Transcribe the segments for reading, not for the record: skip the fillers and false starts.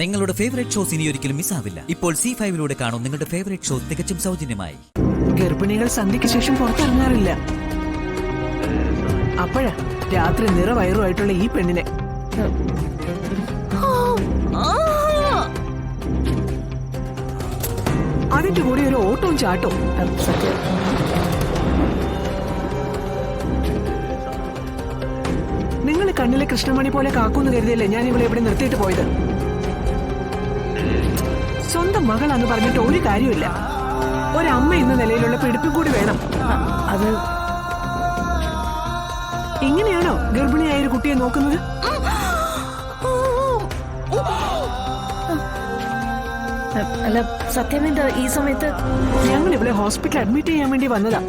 നിങ്ങളുടെ favourite shows ഇനി ഒരിക്കലും മിസ്സാവില്ല. ഇപ്പോൾ C5 കാണും നിങ്ങളുടെ ഫേവറേറ്റ് ഷോ തികച്ചും സൗജന്യമായി. ഗർഭിണികൾ സന്ധ്യയ്ക്ക് ശേഷം പുറത്തിറങ്ങാറില്ല. അപ്പോഴാ രാത്രി നിറവയറുമായിട്ടുള്ള ഈ പെണ്ണിനെ അതിന്റെ കൂടെ ഒരു ഓട്ടവും ചാട്ടവും. നിങ്ങൾ കണ്ണിലെ കൃഷ്ണമണി പോലെ കാക്കൂന്ന് കരുതിയല്ലേ ഞാൻ ഇവിടെ ഇവിടെ നിർത്തിയിട്ട് പോയത്. സ്വന്തം മകളാന്ന് പറഞ്ഞിട്ട് ഒരു കാര്യമില്ല. ഒരമ്മ എന്ന നിലയിലുള്ള പിടിപ്പും കൂടി വേണം. അത് ഇങ്ങനെയാണോ ഗർഭിണിയായ ഒരു കുട്ടിയെ നോക്കുന്നത്? അല്ല സത്യമെന്താ ഈ സമയത്ത്? ഞങ്ങൾ ഇവിടെ ഹോസ്പിറ്റൽ അഡ്മിറ്റ് ചെയ്യാൻ വേണ്ടി വന്നതാ.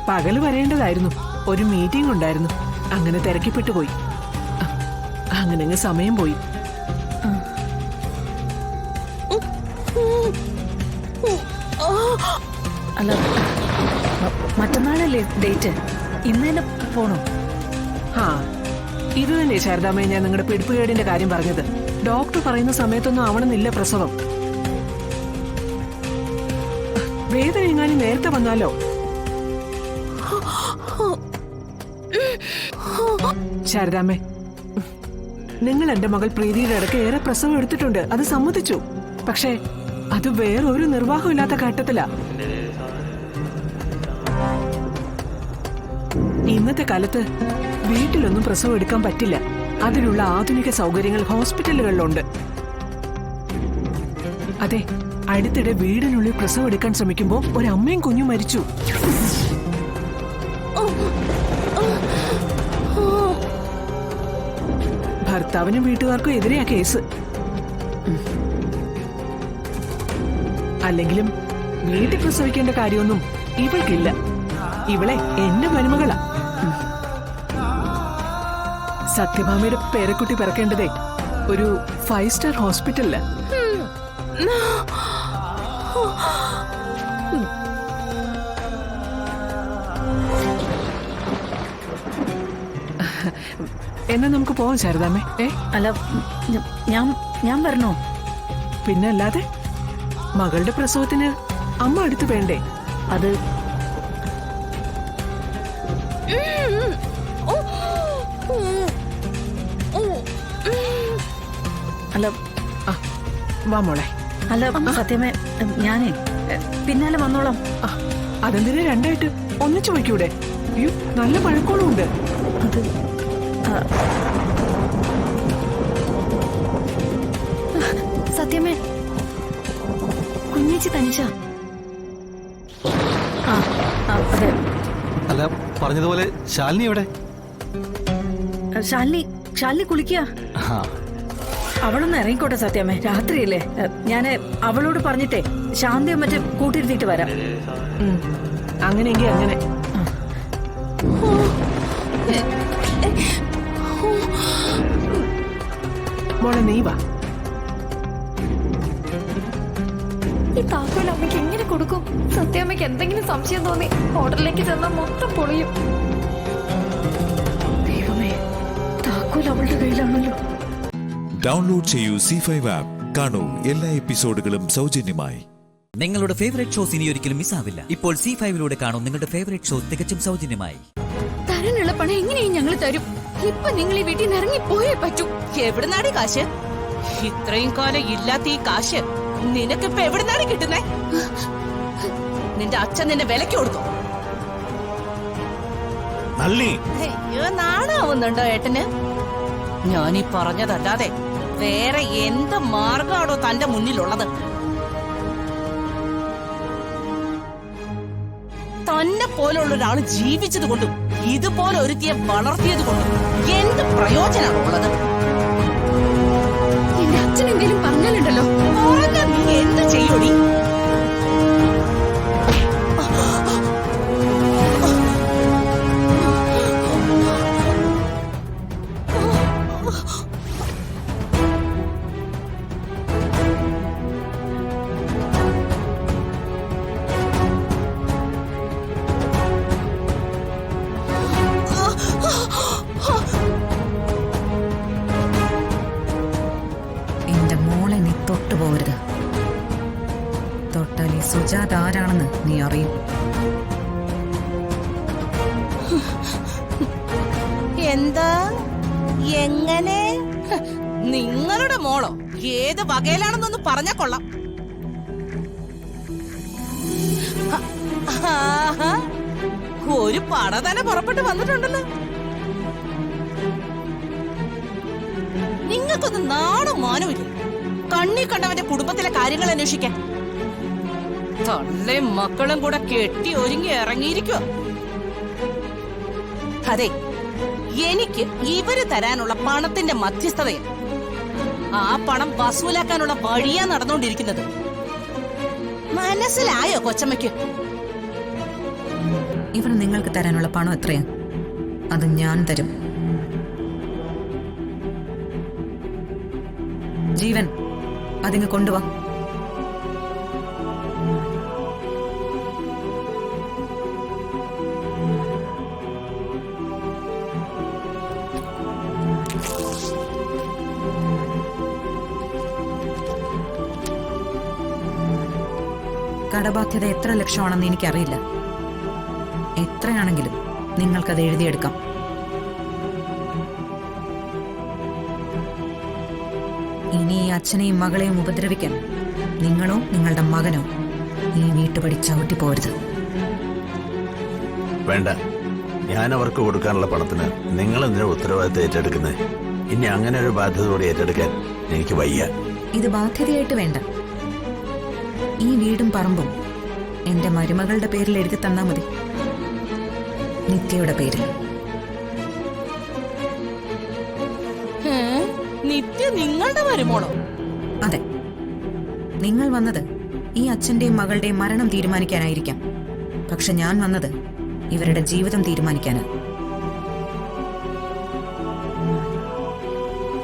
പകല് വരേണ്ടതായിരുന്നു, ഒരു മീറ്റിംഗ് ഉണ്ടായിരുന്നു. അങ്ങനെ തിരക്കിപ്പെട്ടു പോയി. അങ്ങനെ സമയം പോയി. അല്ല മറ്റന്നാളല്ലേ ഡേറ്റ്? ഇന്ന് തന്നെ പോണോ? ആ ഇത് തന്നെ ശാരദാമ്മയെ ഞാൻ നിങ്ങളുടെ പിടിപ്പുകേടിന്റെ കാര്യം പറഞ്ഞത്. ഡോക്ടർ പറയുന്ന സമയത്തൊന്നും ആവണമെന്നില്ല പ്രസവം. വേദന എങ്ങാനും നേരത്തെ വന്നാലോ? ശാരദാമ്മേ, നിങ്ങൾ എന്റെ മകൾ പ്രീതിയുടെ ഇടയ്ക്ക് ഏറെ പ്രസവം എടുത്തിട്ടുണ്ട്, അത് സമ്മതിച്ചു. പക്ഷേ അത് വേറൊരു നിർവാഹമില്ലാത്ത ഘട്ടത്തിലാ. ഇന്നത്തെ കാലത്ത് വീട്ടിലൊന്നും പ്രസവം എടുക്കാൻ പറ്റില്ല. അതിനുള്ള ആധുനിക സൗകര്യങ്ങൾ ഹോസ്പിറ്റലുകളിലുണ്ട്. അതെ, അടുത്തിടെ വീടിനുള്ളിൽ പ്രസവം എടുക്കാൻ ശ്രമിക്കുമ്പോ ഒരമ്മയും കുഞ്ഞും മരിച്ചു. ഭർത്താവിനും വീട്ടുകാർക്കും എതിരെയാ കേസ്. അല്ലെങ്കിലും വീട്ടിൽ പ്രസവിക്കേണ്ട കാര്യമൊന്നും ഇവൾക്കില്ല. ഇവളെ എന്റെ മരുമകളാ. സത്യഭാമയുടെ പേരക്കുട്ടി പിറക്കേണ്ടതേ ഒരു 5 സ്റ്റാർ ഹോസ്പിറ്റലില്. എന്നാ നമുക്ക് പോവാം ശാരദാമ്മേ. അല്ല ഞാൻ വരണോ? പിന്നല്ലാതെ മകളുടെ പ്രസവത്തിന് അമ്മ അടുത്ത് വേണ്ടേ? അത് അല്ല വാ മോളെ. അല്ല സത്യമേ, ഞാനേ പിന്നാലെ വന്നോളാം. അതെന്തിനാ രണ്ടായിട്ട് ഒന്നിച്ചു വയ്ക്കൂടെ? അയ്യോ, നല്ല പഴക്കോളും ഉണ്ട്. അത് സത്യമേ, കുഞ്ഞേച്ചി തനിച്ച? അതെ. അല്ല പറഞ്ഞതുപോലെ ശാലിനി എവിടെ? ശാലിനി കുളിക്കുക. അവളൊന്ന് ഇറങ്ങിക്കോട്ടെ സത്യമേ, രാത്രിയല്ലേ. ഞാന് അവളോട് പറഞ്ഞിട്ടേ ശാന്തിയോ മറ്റും കൂട്ടിരുത്തിയിട്ട് വരാം. അങ്ങനെയെങ്കിൽ അങ്ങനെ. മോളെ നീ വാ. ഈ താക്കോൽ അമ്മയ്ക്ക് എങ്ങനെ കൊടുക്കും? സത്യാമ്മയ്ക്ക് എന്തെങ്കിലും സംശയം തോന്നി ഹോട്ടലിലേക്ക് ചെന്നാൽ മൊത്തം പൊളിയും. ദൈവമേ, താക്കോൽ അവളുടെ കയ്യിലാണല്ലോ. ഡൗൺലോഡ് ചെയ്യൂ C5 ആപ്പ്. കാണൂ എല്ലാ എപ്പിസോഡുകളും സൗജന്യമായി. നിങ്ങളുടെ ഫേവറേറ്റ് ഷോസ് ഇനി ഒരിക്കലും മിസ്സാവില്ല. ഇപ്പോൾ C5 കാണും നിങ്ങളുടെ ഫേവറേറ്റ് ഷോ തികച്ചും സൗജന്യമായി. തരാനുള്ള പണം എങ്ങനെയും ഞങ്ങൾ തരും. ഇപ്പൊ നിങ്ങൾ ഈ വീട്ടിൽ നിന്ന് ഇറങ്ങി പോയേ പറ്റൂ. എവിടുന്നാടി കാശ്? ഇത്രയും കാലം ഇല്ലാത്ത ഈ കാശ് നിനക്കിപ്പോ എവിടുന്നാണ് കിട്ടുന്നേ? നിന്റെ അച്ഛൻ നിന്നെ വിലക്ക് കൊടുത്തു. അയ്യോ, നാണാവുന്നുണ്ടോ ഏട്ടന്? ഞാനീ പറഞ്ഞതല്ലാതെ വേറെ എന്ത് മാർഗമാണോ തന്റെ മുന്നിലുള്ളത്? തന്നെ പോലുള്ള ഒരാള് ജീവിച്ചത് കൊണ്ടും ഇതുപോലെ ഒരുത്തിയെ വളർത്തിയത് കൊണ്ടും എന്ത് പ്രയോജനമാണ് ഉള്ളത്? എന്റെ അച്ഛൻ എന്തെങ്കിലും പറഞ്ഞാലുണ്ടല്ലോ, നീ എന്ത് ചെയ്യൂടി? നീ അറിയും. എന്താ എങ്ങനെ നിങ്ങളുടെ മോളോ ഏത് വകയിലാണെന്നൊന്ന് പറഞ്ഞാ കൊള്ളാം. ആഹാ, ഒരു പട തന്നെ പുറപ്പെട്ട് വന്നിട്ടുണ്ടല്ലോ. നിങ്ങൾക്കൊന്നും നാണോ മാനമില്ല കണ്ണി കണ്ടവന്റെ കുടുംബത്തിലെ കാര്യങ്ങൾ അന്വേഷിക്കാൻ. തള്ളയും മക്കളും കൂടെ കെട്ടി ഒരുങ്ങി ഇറങ്ങിയിരിക്കുക. അതെ, എനിക്ക് ഇവര് തരാനുള്ള പണത്തിന്റെ മധ്യസ്ഥതയും ആ പണം വസൂലാക്കാനുള്ള വഴിയാ നടന്നുകൊണ്ടിരിക്കുന്നത്. മനസ്സിലായോ കൊച്ചമ്മയ്ക്ക്? ഇവർ നിങ്ങൾക്ക് തരാനുള്ള പണം എത്രയാ? അത് ഞാൻ തരും. ജീവൻ, അതിങ്ങ് കൊണ്ടുവാ. കടബാധ്യത എത്ര ലക്ഷമാണെന്ന് എനിക്കറിയില്ല. എത്രയാണെങ്കിലും നിങ്ങൾക്കത് എഴുതിയെടുക്കാം. ഇനി ഈ അച്ഛനെയും മകളെയും ഉപദ്രവിക്കാൻ നിങ്ങളോ നിങ്ങളുടെ മകനോ ഈ വീട്ടുപടി ചവിട്ടി പോരുത്. വേണ്ട, ഞാൻ അവർക്ക് കൊടുക്കാനുള്ള പണത്തിന് നിങ്ങൾ എന്തിനാ ഉത്തരവാദിത്തം ഏറ്റെടുക്കുന്നത്? ഇനി അങ്ങനെ ഒരു ബാധ്യത കൂടി ഏറ്റെടുക്കാൻ എനിക്ക് വയ്യ. ഇത് ബാധ്യതയായിട്ട് വേണ്ട. ഈ വീടും പറമ്പും എന്റെ മരുമകളുടെ പേരിൽ എഴുതി തന്നാ മതി. നിത്യയുടെ പേരിൽ. നിത്യ നിങ്ങളുടെ വരുമോളോ? അതെ, നിങ്ങൾ വന്നത് ഈ അച്ഛന്റെയും മകളുടെയും മരണം തീരുമാനിക്കാനായിരിക്കാം. പക്ഷെ ഞാൻ വന്നത് ഇവരുടെ ജീവിതം തീരുമാനിക്കാനാ.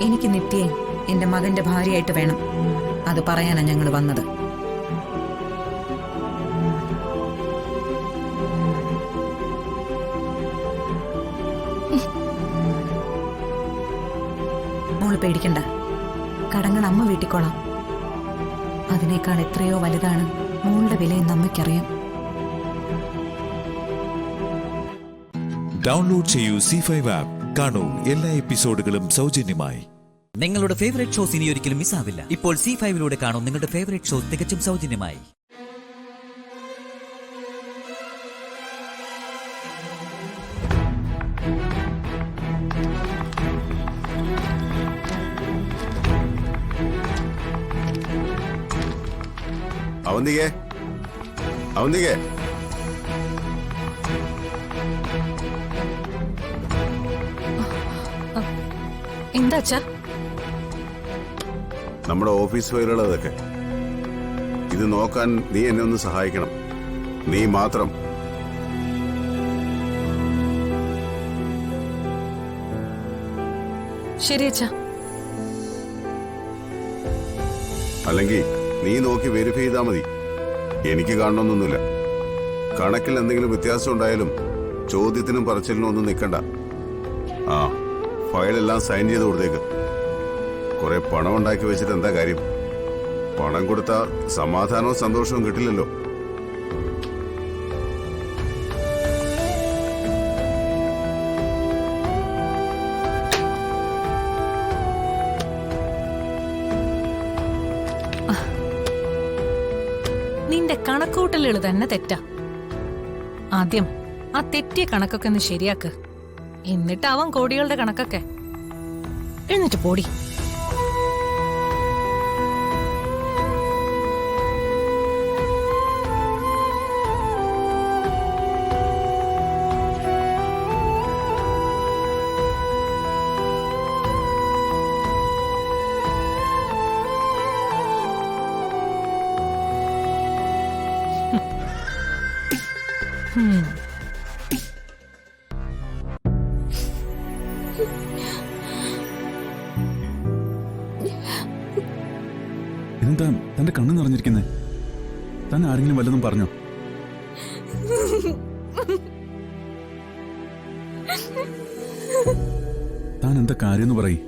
എനിക്ക് നിത്യയെ എന്റെ മകന്റെ ഭാര്യയായിട്ട് വേണം. അത് പറയാനാ ഞങ്ങൾ വന്നത്. മോള് പേടിക്കണ്ട, കടങ്ങൾ അമ്മ വീട്ടിക്കോളാം. അതിനേക്കാൾ എത്രയോ വലുതാണ് മോളുടെ വിലയെന്ന് അമ്മയ്ക്കറിയാം. ഡൗൺലോഡ് ചെയ്യൂ C5 ആപ്പ്. കാണൂ എല്ലാ എപ്പിസോഡുകളും സൗജന്യമായി. നിങ്ങളുടെ ഫേവറേറ്റ് ഷോസ് ഇനി ഒരിക്കലും മിസ്സാവില്ല. ഇപ്പോൾ C5 കാണൂ നിങ്ങളുടെ ഫേവറേറ്റ് ഷോ തികച്ചും സൗജന്യമായി. അവന്തികേ, അവന്തികേ, എന്താ അച്ഛാ? നമ്മുടെ ഓഫീസ് ഫയലുകളതൊക്കെ ഇത് നോക്കാൻ നീ എന്നെ ഒന്ന് സഹായിക്കണം. നീ മാത്രം. ശരി അച്ഛാ. അല്ലെങ്കിൽ നീ നോക്കി വെരിഫൈ ചെയ്താൽ മതി. എനിക്ക് കാണണമെന്നൊന്നുമില്ല. കണക്കിൽ എന്തെങ്കിലും വ്യത്യാസം ഉണ്ടായാലും ചോദ്യത്തിനും പറച്ചിലിനും ഒന്നും നിൽക്കണ്ട. ആ ഫയലെല്ലാം സൈൻ ചെയ്ത് കൊടുത്തേക്ക്. കുറെ പണം ഉണ്ടാക്കി വെച്ചിട്ട് എന്താ കാര്യം? പണം കൊടുത്താൽ സമാധാനവും സന്തോഷവും കിട്ടില്ലല്ലോ. നിന്റെ കണക്കൂട്ടലുകൾ തന്നെ തെറ്റാ. ആദ്യം ആ തെറ്റിയ കണക്കൊക്കെ ഒന്ന് ശരിയാക്ക്. എന്നിട്ടാവാം കോടികളുടെ കണക്കൊക്കെ. എന്നിട്ട് പോടി. എന്താ തന്റെ കണ്ണ് നിറഞ്ഞിരിക്കുന്നേ? താൻ ആരെങ്കിലും വല്ലതും പറഞ്ഞോ? താൻ എന്താ കാര്യമെന്ന് പറയ്.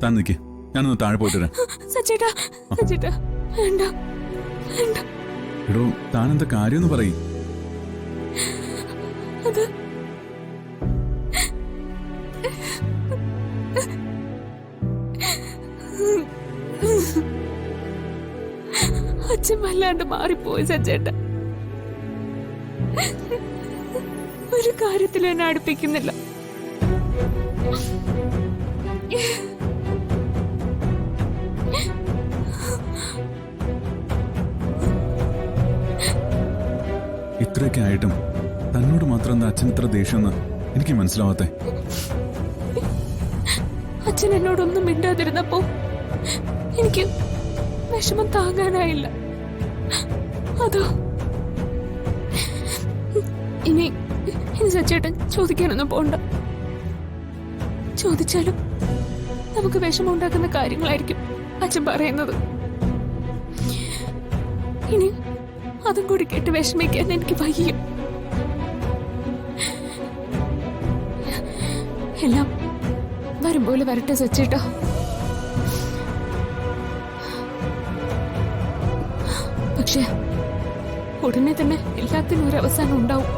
താൻ നിൽക്കേ, ഞാനൊന്ന് താഴെ പോയിട്ട് വരാം. സച്ചേട്ടാ, സച്ചേട്ടാ, വേണ്ട. എടോ താനെന്താ കാര്യമെന്ന് പറയും. അത് അച്ഛൻ വല്ലാണ്ട് മാറിപ്പോയി സച്ചേട്ട. ഒരു കാര്യത്തിൽ എന്നെ അടുപ്പിക്കുന്നില്ല. ഇത്രയൊക്കെ ആയിട്ടും തന്നോട് മാത്രം എന്താ അച്ഛൻ ഇത്ര ദേഷ്യമെന്ന് എനിക്ക് മനസ്സിലാവാത്തെ. അച്ഛൻ എന്നോടൊന്നും മിണ്ടാതിരുന്നപ്പോ എനിക്ക് വിഷമം താങ്ങാനായില്ല. അതോ ഇനി സച്ചേട്ടൻ ചോദിക്കാനൊന്നും പോണ്ട. ചോദിച്ചാലും നമുക്ക് വിഷമം ഉണ്ടാക്കുന്ന കാര്യങ്ങളായിരിക്കും അച്ഛൻ പറയുന്നത്. ഇനി അതും കൂടി കേട്ട് വിഷമിക്കാൻ എനിക്ക് വയ്യ. എല്ലാം വരും പോലെ വരട്ടെ സച്ചേട്ടാ. പക്ഷെ ഉടനെ തന്നെ എല്ലാത്തിനും ഒരു അവസാനം ഉണ്ടാവും.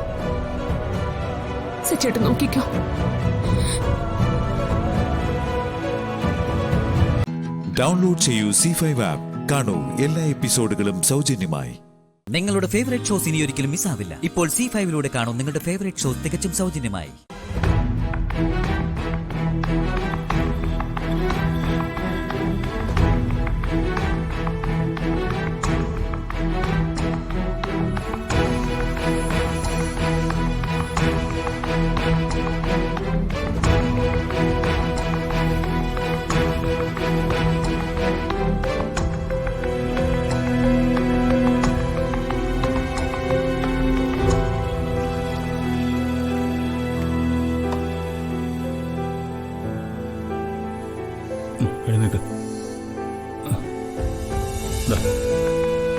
സച്ചേട്ടൻ നോക്കിക്കോ. ഡൗൺലോഡ് ചെയ്യൂ C5 ആപ്പ്. കാണൂ എല്ലാ എപ്പിസോഡുകളും സൗജന്യമായി. നിങ്ങളുടെ ഫേവറേറ്റ് ഷോസ് ഇനി ഒരിക്കലും മിസ്സാവില്ല. ഇപ്പോൾ C5 കാണൂ നിങ്ങളുടെ ഫേവറേറ്റ് ഷോ തികച്ചും സൗജന്യമായി. എഴുന്നേക്ക്.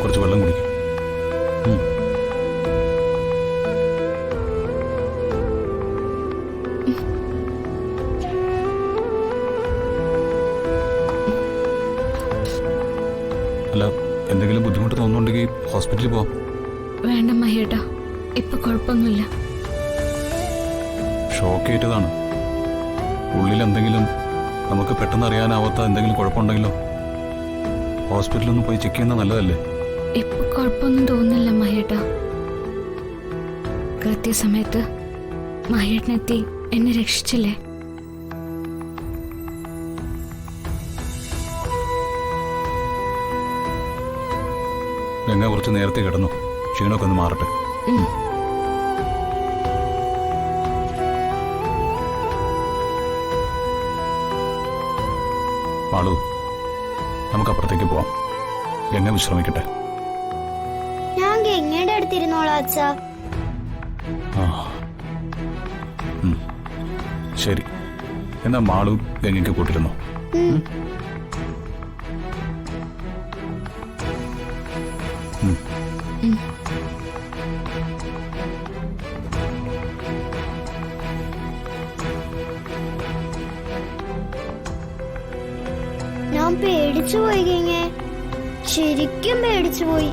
കുറച്ച് വെള്ളം കുടിക്കും. അല്ല, എന്തെങ്കിലും ബുദ്ധിമുട്ട് തോന്നുന്നുണ്ടെങ്കിൽ ഹോസ്പിറ്റലിൽ പോവാം. വേണ്ട മഹേട്ടാ, ഇപ്പൊ കുഴപ്പമൊന്നുമില്ല. ഷോക്ക് ഏറ്റതാണ്. ഉള്ളിൽ എന്തെങ്കിലും നമുക്ക് പെട്ടെന്ന് അറിയാനാവാത്ത എന്തെങ്കിലും കുഴപ്പമുണ്ടെങ്കിലോ? ഹോസ്പിറ്റലൊന്ന് പോയി ചെക്ക് ചെയ്യുന്നത് നല്ലതല്ലേ? ഇപ്പൊ കുഴപ്പമൊന്നും തോന്നുന്നില്ല മഹേട്ടാ. കൃത്യസമയത്ത് മഹേട്ടനെത്തി എന്നെ രക്ഷിച്ചില്ലേ? ഗംഗ കുറച്ച് നേരത്തെ കിടന്നു. ക്ഷീണമൊക്കെ ഒന്ന് മാറട്ടെ. മാളു, നമുക്ക് അപ്പുറത്തേക്ക് പോവാം. ഗംഗ വിശ്രമിക്കട്ടെ. ഞാൻ ഗംഗയുടെ അടുത്തിരുന്നോളാം അച്ഛാ. ശരി, എന്നാ മാളു ഗംഗയ്ക്ക് കൂട്ടിരുന്നോ? ഞാൻ പേടിച്ചു പോയി ഗംഗേ, ശരിക്കും പേടിച്ചു പോയി.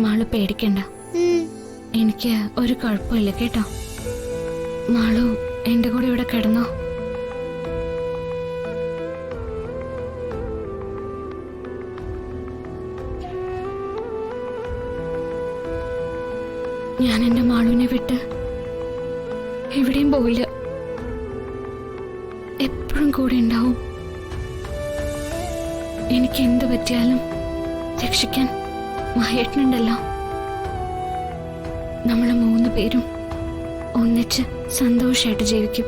മാളു പേടിക്കണ്ട, എനിക്ക് ഒരു കുഴപ്പമില്ല കേട്ടോ. മാളു എന്റെ കൂടെ ഇവിടെ കിടന്നോ. ഞാൻ എന്റെ മാളുവിനെ വിട്ട് എവിടെയും പോയില്ല. എപ്പോഴും കൂടെ ഉണ്ടാവും. എനിക്ക് എന്ത് പറ്റിയാലും രക്ഷിക്കാൻ മഹേട്ടനുണ്ടല്ലോ. നമ്മള് 3 പേരും ഒന്നിച്ച് സന്തോഷമായിട്ട് ജീവിക്കും.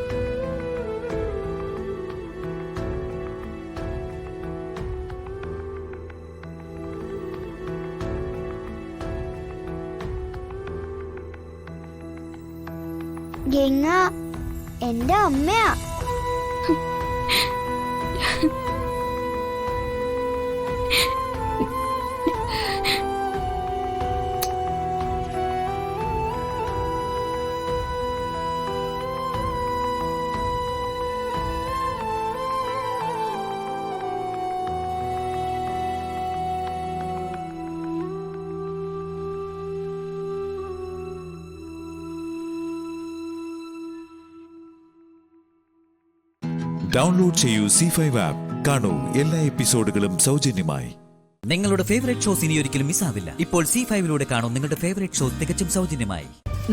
ഗംഗ എന്റെ അമ്മയാ. ഡൗൺലോഡ് ചെയ്യൂ C5 ആപ്പ്. കാണൂ എല്ലാ എപ്പിസോഡുകളും സൗജന്യമായി. നിങ്ങളുടെ ഫേവറേറ്റ് ഷോസ് ഇനി ഒരിക്കലും മിസ്സാവില്ല. ഇപ്പോൾ C5ലൂടെ കാണൂ നിങ്ങളുടെ ഫേവറേറ്റ് ഷോ തികച്ചും സൗജന്യമായി.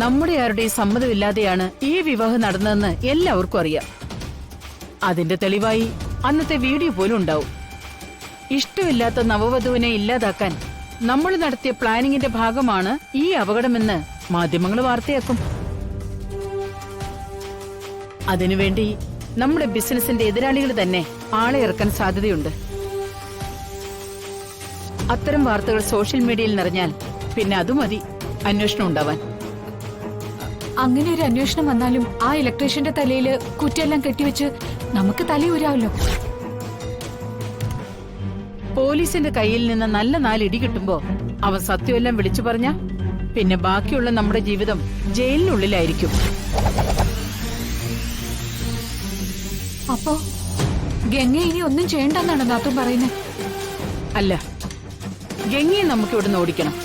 നമ്മുടെ ആരുടെയും സമ്മതമില്ലാതെയാണ് ഈ വിവാഹം നടന്നതെന്ന് എല്ലാവർക്കും അറിയാം. അതിന്റെ തെളിവായി അന്നത്തെ വീഡിയോ പോലും ഉണ്ടാവും. ഇഷ്ടമില്ലാത്ത നവവധുവിനെ ഇല്ലാതാക്കാൻ നമ്മൾ നടത്തിയ പ്ലാനിങ്ങിന്റെ ഭാഗമാണ് ഈ അപകടമെന്ന് മാധ്യമങ്ങൾ വാർത്തയാക്കും. അതിനുവേണ്ടി നമ്മുടെ ബിസിനസിന്റെ എതിരാളികൾ തന്നെ ആളെ ഇറക്കാൻ സാധ്യതയുണ്ട്. അത്തരം വാർത്തകൾ സോഷ്യൽ മീഡിയയിൽ നിറഞ്ഞാൽ പിന്നെ അത് മതി അന്വേഷണം ഉണ്ടാവാൻ. അങ്ങനെ ഒരു അന്വേഷണം വന്നാലും ആ ഇലക്ട്രീഷ്യന്റെ തലയില് കുറ്റെല്ലാം കെട്ടിവെച്ച് നമുക്ക് തലയൂരാവല്ലോ. പോലീസിന്റെ കയ്യിൽ നിന്ന് നല്ല 4 ഇടി കിട്ടുമ്പോ അവൻ സത്യമെല്ലാം വിളിച്ചു പറഞ്ഞ പിന്നെ ബാക്കിയുള്ള നമ്മുടെ ജീവിതം ജയിലിനുള്ളിലായിരിക്കും. അപ്പോ ഗംഗ ഇനി ഒന്നും ചെയ്യണ്ടെന്നാണ് നാത്തും പറയുന്നത്? അല്ല, ഗംഗയെ നമുക്ക് ഇവിടുന്ന് ഓടിക്കണം,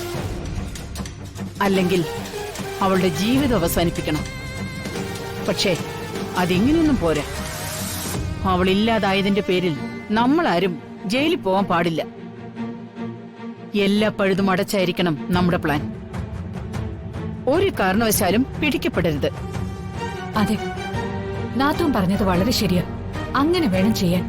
അല്ലെങ്കിൽ അവളുടെ ജീവിതം അവസാനിപ്പിക്കണം. പക്ഷേ അതിങ്ങനെയൊന്നും പോരാ. അവളില്ലാതായതിന്റെ പേരിൽ നമ്മളാരും ജയിലിൽ പോവാൻ പാടില്ല. എല്ലാ പഴുതും അടച്ചായിരിക്കണം നമ്മുടെ പ്ലാൻ. ഒരു കാരണവശാലും പിടിക്കപ്പെടരുത്. അതെ, നാത്തും പറഞ്ഞത് വളരെ ശരിയാ. അങ്ങനെ വേണം ചെയ്യാൻ.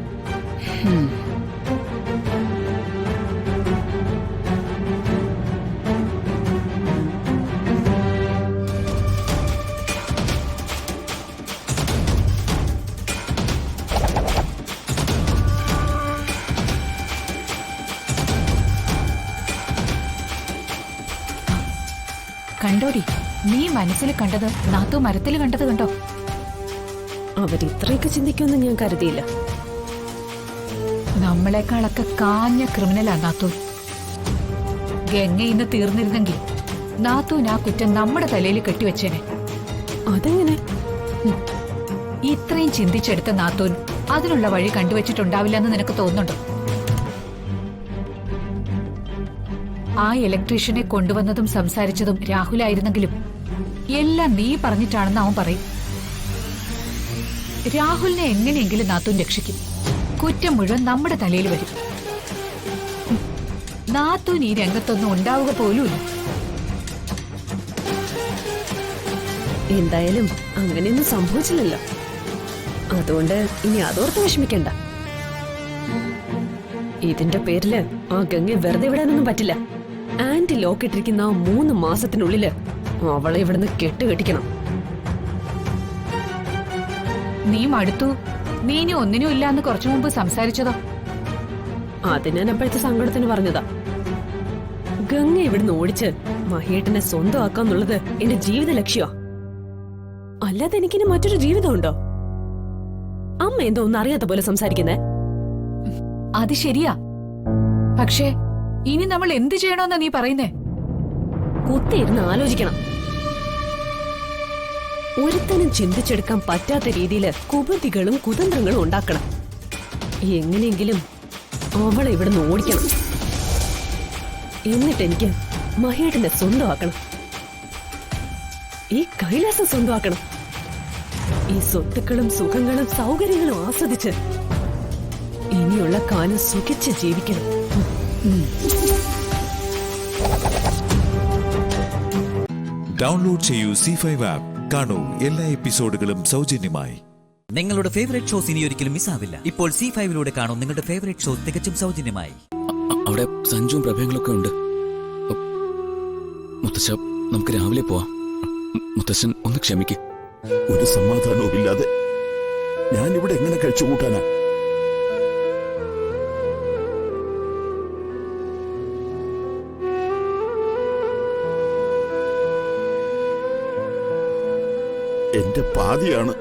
കണ്ടോടി, നീ മനസ്സിൽ കണ്ടത് നാത്തു മരത്തിൽ കണ്ടത് കണ്ടോ? അവരിത്രയൊക്കെ ചിന്തിക്കുമെന്ന് ഞാൻ കരുതിയില്ല. നമ്മളെക്കാളൊക്കെ കാഞ്ഞ ക്രിമിനലാ നാത്തു. ഗംഗ ഇന്ന് തീർന്നിരുന്നെങ്കിൽ നാത്തൂൻ ആ കുറ്റം നമ്മുടെ തലയിൽ കെട്ടിവെച്ചേനെ. അതെങ്ങനെ? ഇത്രയും ചിന്തിച്ചെടുത്ത നാത്തൂൻ അതിനുള്ള വഴി കണ്ടുവച്ചിട്ടുണ്ടാവില്ലെന്ന് നിനക്ക് തോന്നുന്നുണ്ടോ? ആ ഇലക്ട്രീഷ്യനെ കൊണ്ടുവന്നതും സംസാരിച്ചതും രാഹുലായിരുന്നെങ്കിലും എല്ലാം നീ പറഞ്ഞിട്ടാണെന്ന് അവൻ പറയും. രാഹുലിനെ എങ്ങനെയെങ്കിലും നാത്തൂൻ രക്ഷിക്കും. കുറ്റം മുഴുവൻ നമ്മുടെ തലയിൽ വരും. നാത്തൂൻ ഈ രംഗത്തൊന്നും ഉണ്ടാവുക പോലുമില്ല. എന്തായാലും അങ്ങനെയൊന്നും സംഭവിച്ചില്ലല്ലോ. അതുകൊണ്ട് ഇനി അതോർത്ത് വിഷമിക്കണ്ട. ഇതിന്റെ പേരില് ആ ഗംഗയെ വെറുതെ വിടാനൊന്നും പറ്റില്ല. ആന്റി ലോക്കിട്ടിരിക്കുന്ന ആ 3 മാസത്തിനുള്ളില് അവളെ ഇവിടുന്ന് കെട്ടുകെട്ടിക്കണം. നീ മടുത്തു, നീ ഇനി ഒന്നിനും ഇല്ല എന്ന് കുറച്ചു മുമ്പ് സംസാരിച്ചതോ? അത് ഞാൻ അപ്പോഴത്തെ സങ്കടത്തിന് പറഞ്ഞതാ. ഗംഗ ഇവിടുന്ന് ഓടിച്ച് മഹേട്ടനെ സ്വന്തമാക്കാന്നുള്ളത് എന്റെ ജീവിത ലക്ഷ്യ. അല്ലാതെ എനിക്കിനി മറ്റൊരു ജീവിതമുണ്ടോ? അമ്മ എന്തോ ഒന്നും അറിയാത്ത പോലെ സംസാരിക്കുന്നേ. അത് ശരിയാ, പക്ഷേ ഇനി നമ്മൾ എന്ത് ചെയ്യണമെന്നാ നീ പറയുന്നേ? കുത്തിയിരുന്ന് ആലോചിക്കണം. ഒരുത്തനും ചിന്തിച്ചെടുക്കാൻ പറ്റാത്ത രീതിയിൽ കുബുദ്ധികളും കുതന്ത്രങ്ങളും ഉണ്ടാക്കണം. എങ്ങനെയെങ്കിലും അവളെ ഇവിടുന്ന് ഓടിക്കണം. എന്നിട്ട് എനിക്ക് മഹേട്ടനെ സ്വന്തമാക്കണം. ഈ കൈലാസം സ്വന്തമാക്കണം. ഈ സ്വത്തുക്കളും സുഖങ്ങളും സൗകര്യങ്ങളും ആസ്വദിച്ച് ഇനിയുള്ള കാലം സുഖിച്ച് ജീവിക്കണം. ഡൗൺലോഡ് ചെയ്യൂ C5 ആപ്പ്. കാണൂ എല്ലാ എപ്പിസോഡുകളും സൗജന്യമായി. നിങ്ങളുടെ ഫേവറേറ്റ് ഷോസ് ഇനി ഒരിക്കലും മിസ്സാവില്ല. ഇപ്പോൾ C5ലൂടെ കാണൂ നിങ്ങളുടെ ഫേവറേറ്റ് ഷോ തികച്ചും സൗജന്യമായി. അവിടെ സഞ്ജുവും പ്രഭയങ്ങളൊക്കെ ഉണ്ട്. മുത്തശ്ശ, നമുക്ക് രാവിലെ പോവാം. മുത്തശ്ശൻ ഒന്ന് ക്ഷമിക്ക്. ഒരു സമാധാനവും ഇല്ലാതെ ഞാൻ ഇവിടെ എങ്ങനെ കഴിച്ചുകൂട്ടാനാ? എന്റെ പാതിയാണ്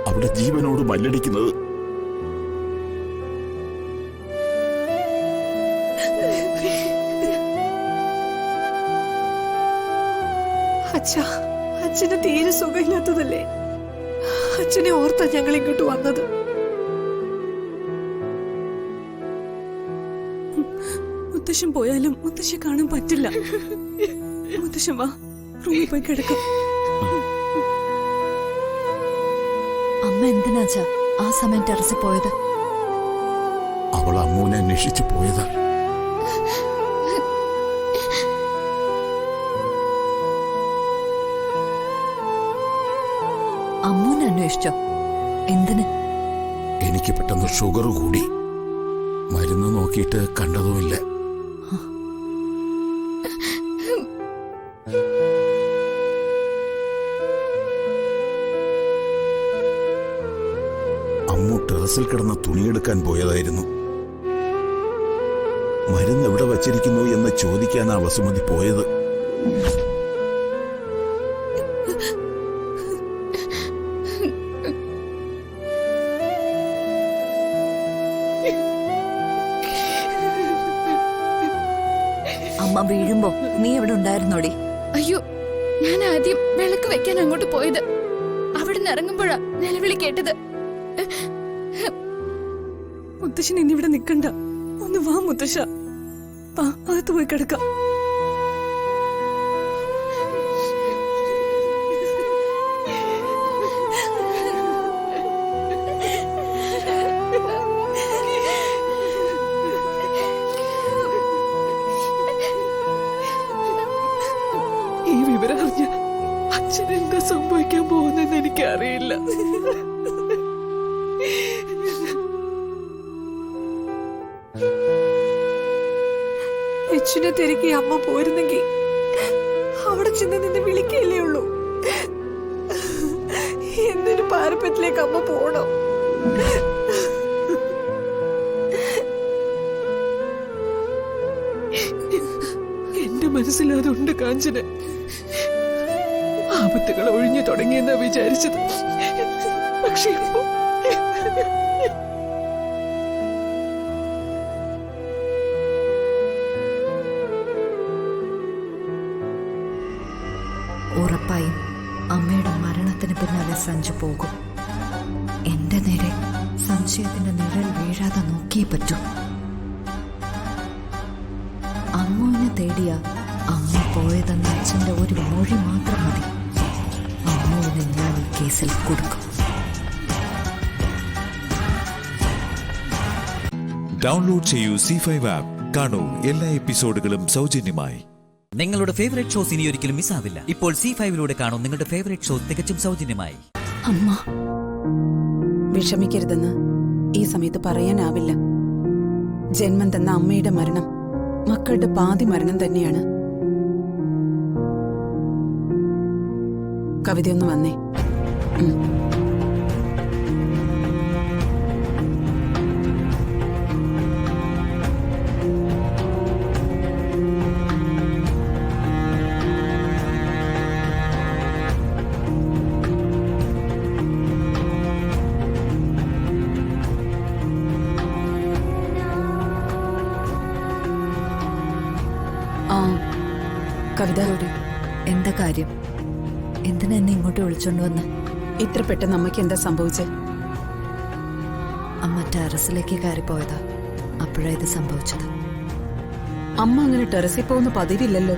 അവിടെ ജീവനോട് മല്ലടിക്കുന്നത്. അച്ഛന് തീരെ സുഖമില്ലാത്തതല്ലേ? അച്ഛനെ ഓർത്താ ഞങ്ങൾ ഇങ്ങോട്ട് വന്നത്. മുത്തശ്ശൻ പോയാലും മുത്തശ്ശി കാണാൻ പറ്റില്ല. മുത്തശ്ശൻ വാ, റൂമിൽ പോയി കിടക്കാം. അമ്മ എന്തിനാച്ചാ ആ സമയം ടെറസിൽ പോയത്? അവൾ അമ്മൂനെ അന്വേഷിച്ചു പോയത്. അമ്മൂനെ അന്വേഷിച്ചോ? എന്തിന്? എനിക്ക് പെട്ടെന്ന് ഷുഗർ കൂടി. മരുന്ന് നോക്കിയിട്ട് കണ്ടതുമില്ല. അമ്മു ടെറസിൽ കിടന്ന് തുണിയെടുക്കാൻ പോയതായിരുന്നു. മരുന്ന് എവിടെ വച്ചിരിക്കുന്നു എന്ന് ചോദിക്കാനാ വസുമതി പോയത്. അമ്മ വീഴുമ്പോ നീ എവിടെ ഉണ്ടായിരുന്നോടി? അയ്യോ, ഞാൻ ആദ്യം വിളക്ക് വെക്കാൻ അങ്ങോട്ട് പോയത്. അവിടുന്ന് ഇറങ്ങുമ്പോഴാ നിലവിളി കേട്ടത്. മുത്തശ്ശൻ ഇനി ഇവിടെ നിക്കണ്ട, ഒന്ന് വാ മുത്തശ്ശ, വാ അകത്ത് പോയി കിടക്കാം. ഈ വിവരം അറിഞ്ഞ അച്ഛൻ എന്താ സംഭവിക്കാൻ പോകുന്നെന്ന് എനിക്കറിയില്ല. അച്ഛനെ തിരക്കി അമ്മ പോരുന്നെങ്കിൽ അവിടെ ചെന്ന് നിന്ന് വിളിക്കല്ലേ ഉള്ളൂ. എന്തൊരു പാരപ്പറ്റിലേക്ക് അമ്മ പോണം? എന്റെ മനസ്സിലതുണ്ട് കാഞ്ചന. ആപത്തുകൾ ഒഴിഞ്ഞു തുടങ്ങിയെന്നാ വിചാരിച്ചത്. പക്ഷെ ഇപ്പോ ഉറപ്പായും അമ്മയുടെ മരണത്തിന് പിന്നാലെ സഞ്ജു പോകും. എന്റെ നേരെ സംശയത്തിന്റെ നിഴൽ വീഴാതെ നോക്കിയേ പറ്റൂ. അമ്മുവിനെ തേടിയ അമ്മ പോയതെന്ന അച്ഛന്റെ ഒരു മൊഴി മാത്രം മതി. അമ്മുവിനെ ഞാൻ ഈ കേസിൽ കൊടുക്കും. ഡൗൺലോഡ് ചെയ്യൂ C5 ആപ്പ്. കാണൂ എല്ലാ എപ്പിസോഡുകളും സൗജന്യമായി. നിങ്ങളുടെ ഫേവറേറ്റ് ഷോസ് ഇനി ഒരിക്കലും മിസ്സാവില്ല. ഇപ്പോൾ C5 കാണൂ നിങ്ങളുടെ ഫേവറേറ്റ് ഷോ തികച്ചും സൗജന്യമായി. അമ്മ വിഷമിക്കരുതെന്ന് ഈ സമയത്ത് പറയാനാവില്ല. ജന്മം തന്ന അമ്മയുടെ മരണം മക്കളുടെ പാതി മരണം തന്നെയാണ്. കവിതയൊന്ന് വന്നേ. കവിത, എന്താ കാര്യം? എന്തിനാ എന്നെ ഇങ്ങോട്ട് വിളിച്ചോണ്ട് വന്ന്? ഇത്ര പെട്ടെന്ന് അമ്മയ്ക്ക് എന്താ സംഭവിച്ചത്? അമ്മ ടെറസിലേക്ക് കയറിപ്പോയതാ. അപ്പോഴാ ഇത് സംഭവിച്ചത്. അമ്മ അങ്ങനെ ടെറസിൽ പോകുന്ന പതിവില്ലല്ലോ.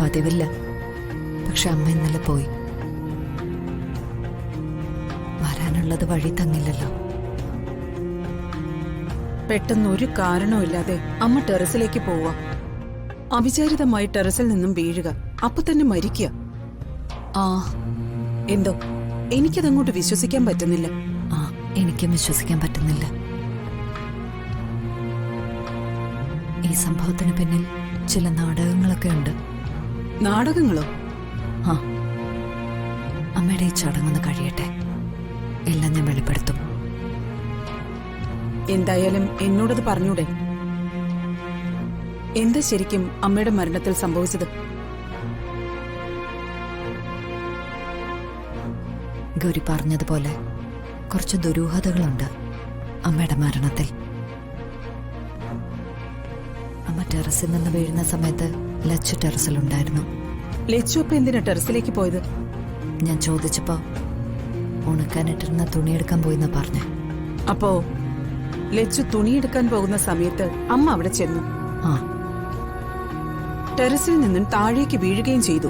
പതിവില്ല, പക്ഷെ അമ്മ ഇന്നലെ പോയി. വരാനുള്ളത് വഴി തങ്ങില്ലല്ലോ. പെട്ടെന്ന് ഒരു കാരണവുമില്ലാതെ അമ്മ ടെറസിലേക്ക് പോവാ. അവിചാരിതമായി ടെറസിൽ നിന്നും വീഴുക, അപ്പൊ തന്നെ മരിക്കുക. എന്തോ എനിക്കതങ്ങോട്ട് വിശ്വസിക്കാൻ പറ്റുന്നില്ല. എനിക്കും വിശ്വസിക്കാൻ പറ്റുന്നില്ല. ഈ സംഭവത്തിന് പിന്നിൽ ചില നാടകങ്ങളൊക്കെ ഉണ്ട്. നാടകങ്ങളോ? അമ്മയുടെ ഈ ചടങ്ങൊന്ന് കഴിയട്ടെ, എല്ലാം ഞാൻ വെളിപ്പെടുത്തും. എന്തായാലും എന്നോടത് പറഞ്ഞൂടെ? എന്താ ശരിക്കും അമ്മയുടെ മരണത്തിൽ സംഭവിച്ചത്? ഗൗരി പറഞ്ഞതുപോലെ കുറച്ച് ദുരൂഹതകളുണ്ട് അമ്മയുടെ മരണത്തിൽ. അമ്മ ടെറസിൽ നിന്ന് വീഴുന്ന സമയത്ത് ലച്ചു ടെറസിലുണ്ടായിരുന്നു. ലച്ചു അപ്പൊ എന്തിനാ ടെറസിലേക്ക് പോയത്? ഞാൻ ചോദിച്ചപ്പോ ഉണക്കാനിട്ടിരുന്ന തുണിയെടുക്കാൻ പോയിന്നാ പറഞ്ഞേ. അപ്പോ ലച്ചു തുണിയെടുക്കാൻ പോകുന്ന സമയത്ത് അമ്മ അവിടെ ചെന്നു. ടെറസിൽ നിന്നും താഴേക്ക് വീഴുകയും ചെയ്തു,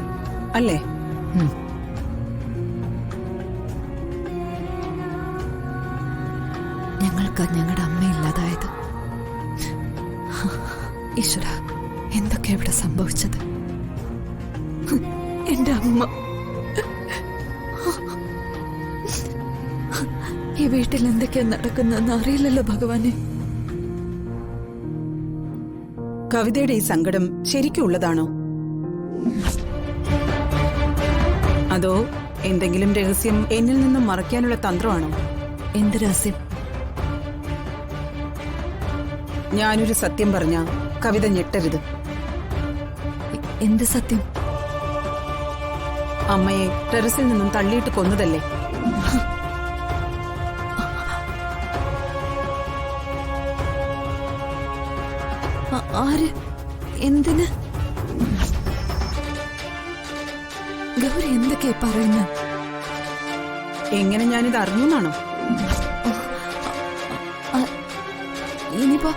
അല്ലേ? ഞങ്ങൾക്കാ ഞങ്ങളുടെ അമ്മയില്ലാതായത്. ഈശ്വര, എന്തൊക്കെ ഇവിടെ സംഭവിച്ചത്? എന്റെ അമ്മ ഈ വീട്ടിൽ എന്തൊക്കെയാ നടക്കുന്നതെന്ന് അറിയില്ലല്ലോ ഭഗവാനെ. കവിതയുടെ ഈ സങ്കടം ശരിക്കും ഉള്ളതാണോ, അതോ എന്തെങ്കിലും രഹസ്യം എന്നിൽ നിന്നും മറയ്ക്കാനുള്ള തന്ത്രമാണോ? എന്ത് രഹസ്യം? ഞാനൊരു സത്യം പറഞ്ഞ കവിത ഞെട്ടരുത്. എന്ത് സത്യം? അമ്മയെ ടെറസിൽ നിന്നും തള്ളിയിട്ട് കൊന്നതല്ലേ? ആര്? എന്തിന്? ഗൗരി എന്തൊക്കെയാ പറയുന്നത്? എങ്ങനെ ഞാനിത് അറിഞ്ഞുന്നാണോ? ഇനിയിപ്പോ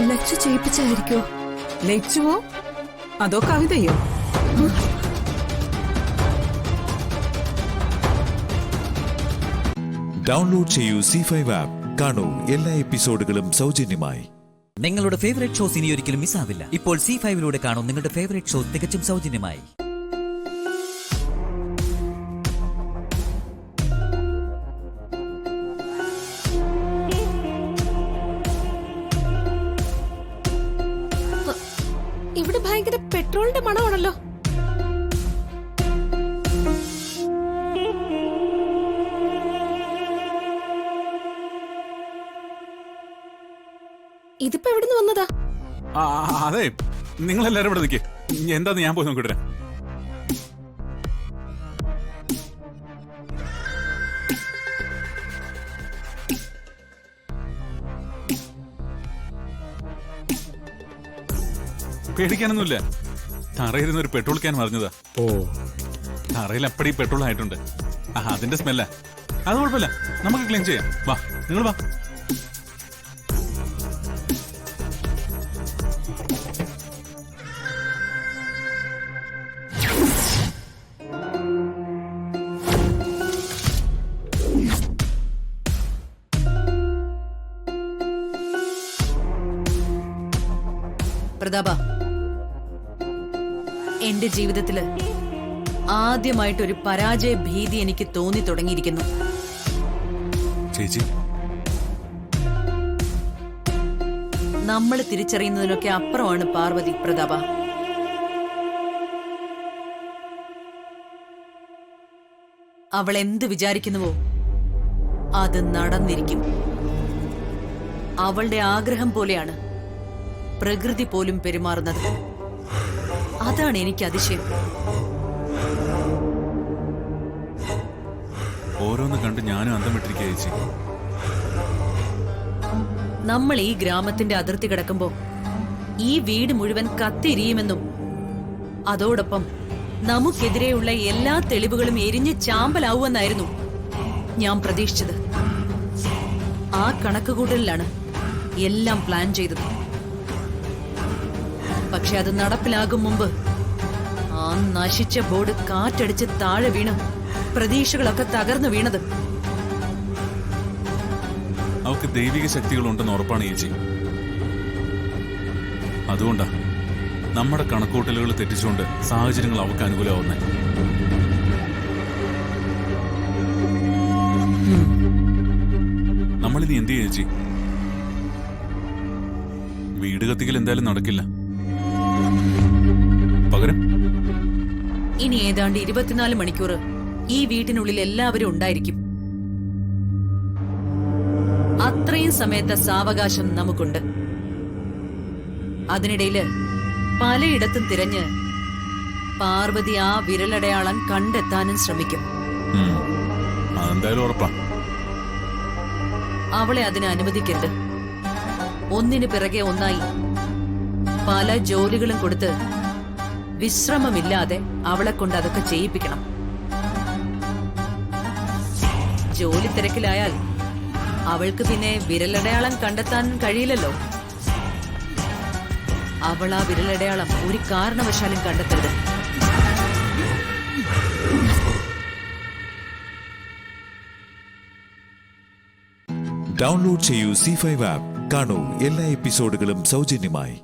ലക്ഷ്യ ചെയ്യിപ്പിച്ചായിരിക്കോ? ലക്ഷ്യുവോ അതോ കവിതയോ? ഡൗൺലോഡ് ചെയ്യൂ C5 ആപ്പ്. കാണൂ എല്ലാ എപ്പിസോഡുകളും സൗജന്യമായി. നിങ്ങളുടെ ഫേവറേറ്റ് ഷോസ് ഇനി ഒരിക്കലും മിസ്സാവില്ല. ഇപ്പോൾ C5 കാണൂ നിങ്ങളുടെ ഫേവറേറ്റ് ഷോ തികച്ചും സൗജന്യമായി. ഇവിടെ ഭയങ്കര പെട്രോളിന്റെ മണമാണല്ലോ. ഇതിപ്പോ എവിടുന്ന് വന്നതാ? അതെ, നിങ്ങളെല്ലാരും ഇവിടെ നിൽക്കേ. എന്താന്ന് ഞാൻ പോയി നോക്കിട്ട്. പേടിക്കാനൊന്നുമില്ല. തറയിരുന്ന ഒരു പെട്രോൾ ക്യാൻ മറിഞ്ഞതാ. ഓ, തറയിൽ അപ്പടി പെട്രോൾ ആയിട്ടുണ്ട്. അതിന്റെ സ്മെല്ല. അത് കുഴപ്പമില്ല, നമുക്ക് ക്ലീൻ ചെയ്യാം. വാ, നിങ്ങൾ വാ. പ്രതാപ, എന്റെ ജീവിതത്തില് ആദ്യമായിട്ടൊരു പരാജയ ഭീതി എനിക്ക് തോന്നി തുടങ്ങിയിരിക്കുന്നു. ചേച്ചി, നമ്മൾ തിരിച്ചറിയുന്നതിനൊക്കെ അപ്പുറമാണ് പാർവതി. പ്രതാപ, അവൾ എന്ത് വിചാരിക്കുന്നുവോ അത് നടന്നിരിക്കും. അവളുടെ ആഗ്രഹം പോലെയാണ് പ്രകൃതി പോലും പെരുമാറുന്നത്. അതാണ് എനിക്ക് അതിശയം. ഓരോന്ന് കണ്ട് ഞാനും അന്തം വിട്ടിരിക്കുക ചേച്ചി. നമ്മൾ ഈ ഗ്രാമത്തിന്റെ അതിർത്തി കിടക്കുമ്പോ ഈ വീട് മുഴുവൻ കത്തിരിയുമെന്നും അതോടൊപ്പം നമുക്കെതിരെയുള്ള എല്ലാ തെളിവുകളും എരിഞ്ഞ് ചാമ്പലാവുമെന്നായിരുന്നു ഞാൻ പ്രതീക്ഷിച്ചത്. ആ കണക്കുകൂട്ടലിലാണ് എല്ലാം പ്ലാൻ ചെയ്തത്. പക്ഷെ അത് നടപ്പിലാകും മുമ്പ് ആ നശിച്ച ബോർഡ് കാറ്റടിച്ച് താഴെ വീണ് പ്രതീക്ഷകളൊക്കെ തകർന്നു വീണത്. അവർക്ക് ദൈവിക ശക്തികളുണ്ടെന്ന് ഉറപ്പാണ് ചേച്ചി. അതുകൊണ്ടാ നമ്മുടെ കണക്കൂട്ടലുകൾ തെറ്റിച്ചുകൊണ്ട് സാഹചര്യങ്ങൾ അവർക്ക് അനുകൂലമാവുന്നത്. നമ്മളിനി എന്ത് ചെയ്യും ചേച്ചി? വീട് കത്തിക്കൽ എന്തായാലും നടക്കില്ല. പകരം ഇനി ഏതാണ്ട് 24 മണിക്കൂർ ഈ വീട്ടിനുള്ളിൽ എല്ലാവരും ഉണ്ടായിരിക്കും. അത്രയും സമയത്തെ സാവകാശം നമുക്കുണ്ട്. അതിനിടയില് പലയിടത്തും തിരഞ്ഞ് പാർവതി ആ വിരലടയാളം കണ്ടെത്താനും ശ്രമിക്കും. അതെന്തായാലും ഉറപ്പാ. അവളെ അതിന് അനുവദിക്കരുത്. ഒന്നിനു പിറകെ ഒന്നായി പല ജോലികളും കൊടുത്ത് വിശ്രമമില്ലാതെ അവളെ കൊണ്ട് അതൊക്കെ ചെയ്യിപ്പിക്കണം. ജോലി തിരക്കിലായാൽ അവൾക്ക് പിന്നെ വിരലടയാളം കണ്ടെത്താൻ കഴിയില്ലല്ലോ. അവൾ ആ വിരലടയാളം ഒരു കാരണവശാലും കണ്ടെത്തരുത്. ഡൗൺലോഡ് ചെയ്യൂ C5 ആപ്പ്. കാണൂ എല്ലാ എപ്പിസോഡുകളും സൗജന്യമായി.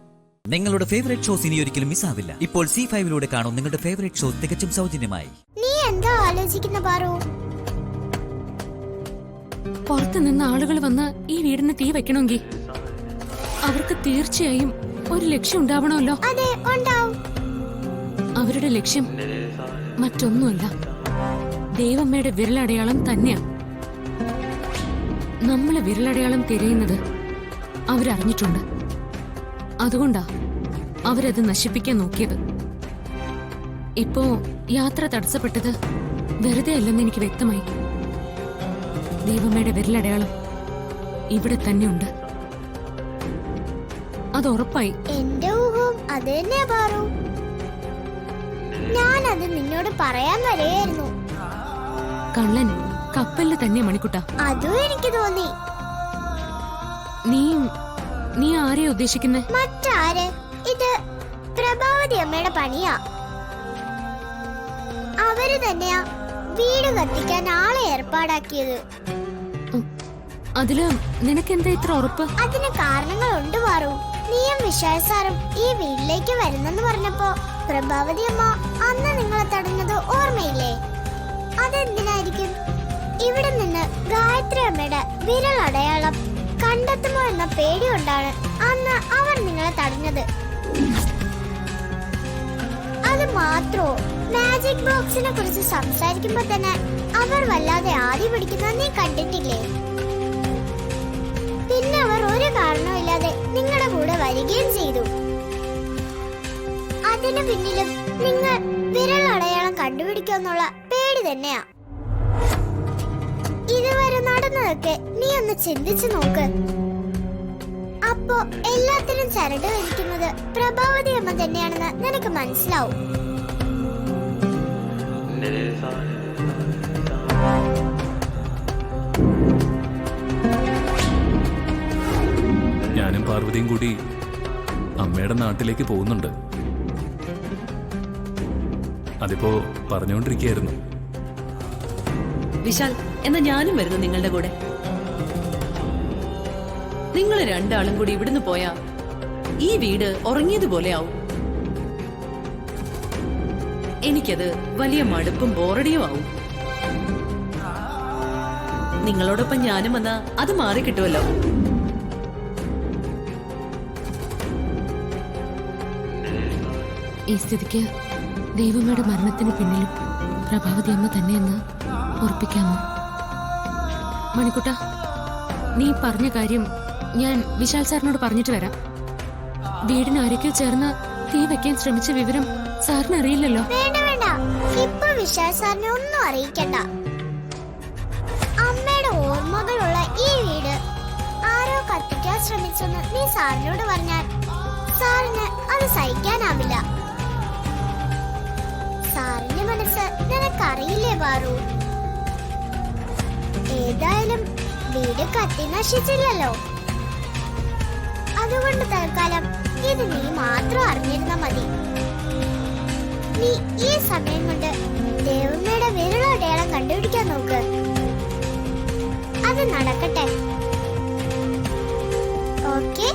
നിങ്ങളുടെ ഫേവറേറ്റ് ഷോസ് ഇനി ഒരിക്കലും മിസ്സാവില്ല. ഇപ്പോൾ C5ലൂടെ കാണൂ നിങ്ങളുടെ ഫേവറേറ്റ് ഷോ തികച്ചും സൗജന്യമായി. നീ എന്താ ആലോചിക്കുന്ന പാറു? പുറത്തു നിന്ന് ആളുകൾ വന്ന് ഈ വീടിന് തീ വെക്കണമെങ്കിൽ അവർക്ക് തീർച്ചയായും ഒരു ലക്ഷ്യം ഉണ്ടാവണമല്ലോ. അതെ, ഉണ്ടാവും. അവരുടെ ലക്ഷ്യം മറ്റൊന്നുമല്ല, ദേവമ്മയുടെ വിരലടയാളം തന്നെയാ. നമ്മളെ വിരലടയാളം തിരയുന്നത് അവരറിഞ്ഞിട്ടുണ്ട്. അതുകൊണ്ടാ അവരത് നശിപ്പിക്കാൻ നോക്കിയത്. ഇപ്പോ യാത്ര തടസ്സപ്പെട്ടത് വെറുതെ അല്ലെന്ന് എനിക്ക് വ്യക്തമായി. ദേവമ്മയുടെ വിരലടയാളം ഇവിടെ തന്നെയുണ്ട്, അത് ഉറപ്പായി. എന്റെ ഊഹവും അത് തന്നെയാ പാറു. ഞാനത് നിന്നോട് പറയാൻ വരെയായിരുന്നു. കള്ളൻ കപ്പലിൽ തന്നെ മണിക്കുട്ട. അതും എനിക്ക് തോന്നി. നീ ആരെയാ ഉദ്ദേശിക്കുന്നേ? മറ്റാര്? ഇത് പ്രഭാവതി അമ്മയുടെ പണിയാ. അവര് തന്നെയാ വീട് കത്തിക്കാൻ ആളെ ഏർപ്പാടാക്കിയത്. അതില് നിനക്കെന്താ ഇത്ര ഉറപ്പ്? അതിന് കാരണങ്ങളുണ്ട് പാറു. നീയും വിശാൽ സാറും ഈ വീട്ടിലേക്ക് വരുന്നെന്ന് പറഞ്ഞപ്പോ പ്രഭാവതി അമ്മ അന്ന് നിങ്ങളെ തടഞ്ഞത് ഓർമ്മയില്ലേ? അതെന്തിനായിരിക്കും? ഇവിടെ നിന്ന് ഗായത്രി അമ്മയുടെ വിരലടയാളം കണ്ടെത്തുമോ എന്ന പേടി കൊണ്ടാണ് അന്ന് അവർ നിങ്ങളെ തടഞ്ഞത്. അത് മാത്രോ, മാജിക് ബോക്സിനെ കുറിച്ച് സംസാരിക്കുമ്പോ തന്നെ അവർ വല്ലാതെ ആദി പിടിക്കുന്നത് നീ കണ്ടിട്ടില്ലേ? പിന്നെ അവർ ഒരു കാരണവുമില്ലാതെ നിങ്ങളുടെ കൂടെ വരികയും ചെയ്തു. അതിനു പിന്നിലും നിങ്ങൾ വിരലടയാളം കണ്ടുപിടിക്കുമെന്നുള്ള പേടി തന്നെയാ. ഇതുവരെ നടന്നതൊക്കെ നീ ഒന്ന് ചിന്തിച്ചു നോക്ക്. അപ്പോ എല്ലാത്തിനും ചരട് വലിക്കുന്നത് പ്രഭാവതി അമ്മ തന്നെയാണെന്ന് നിനക്ക് മനസ്സിലാവും. ഞാനും പാർവതിയും കൂടി അമ്മയുടെ നാട്ടിലേക്ക് പോകുന്നുണ്ട്. അതിപ്പോ പറഞ്ഞുകൊണ്ടിരിക്കുകയായിരുന്നു. വിശാൽ, എന്നാ ഞാനും വരുന്നു നിങ്ങളുടെ കൂടെ. നിങ്ങൾ രണ്ടാളും കൂടി ഇവിടുന്ന് പോയാ ഈ വീട് ഉറങ്ങിയതുപോലെ ആവും. എനിക്കത് വലിയ മടുപ്പും ബോറടിയും ആവും. നിങ്ങളോടൊപ്പം ഞാനും വന്നാ അത് മാറിക്കിട്ടുമല്ലോ. ഈ സ്ഥിതിക്ക് ദേവമ്മയുടെ മരണത്തിന് പിന്നിലും പ്രഭാവതി അമ്മ തന്നെയെന്ന് ഉറപ്പിക്കാമോ? മണിക്കുട്ട, നീ പറഞ്ഞ കാര്യം ഞാൻ വിശാൽ സാറിനോട് പറഞ്ഞിട്ട് വരാം. വീടിന് അരികിൽ ചേർന്ന് തീ വെക്കാൻ ശ്രമിച്ച വിവരം സാറിന് അറിയില്ലല്ലോ. വേണ്ട വേണ്ട, ഇപ്പൊ വിശാൽ സാറിനെ ഒന്നും അറിയിക്കണ്ട. അമ്മയുടെ ഓർമ്മകളുള്ള ഈ വീട് ആരോ കത്തിക്കാൻ ശ്രമിച്ചെന്ന് നീ സാറിനോട് പറഞ്ഞാൽ സാറിന് അത് സഹിക്കാനാവില്ല. സാറിന്റെ മനസ്സ് നിനക്കറിയില്ലേ പാറു? ഏതായാലും വീട് കത്തി നശിച്ചില്ലല്ലോ. അതുകൊണ്ട് തൽക്കാലം ഇത് നീ മാത്രം അറിഞ്ഞിരുന്നാ മതി. നീ ഈ സമയം കൊണ്ട് ദേവമ്മയുടെ വിരലടയാളം കണ്ടുപിടിക്കാൻ നോക്ക്. അത് നടക്കട്ടെ. ഓക്കേ?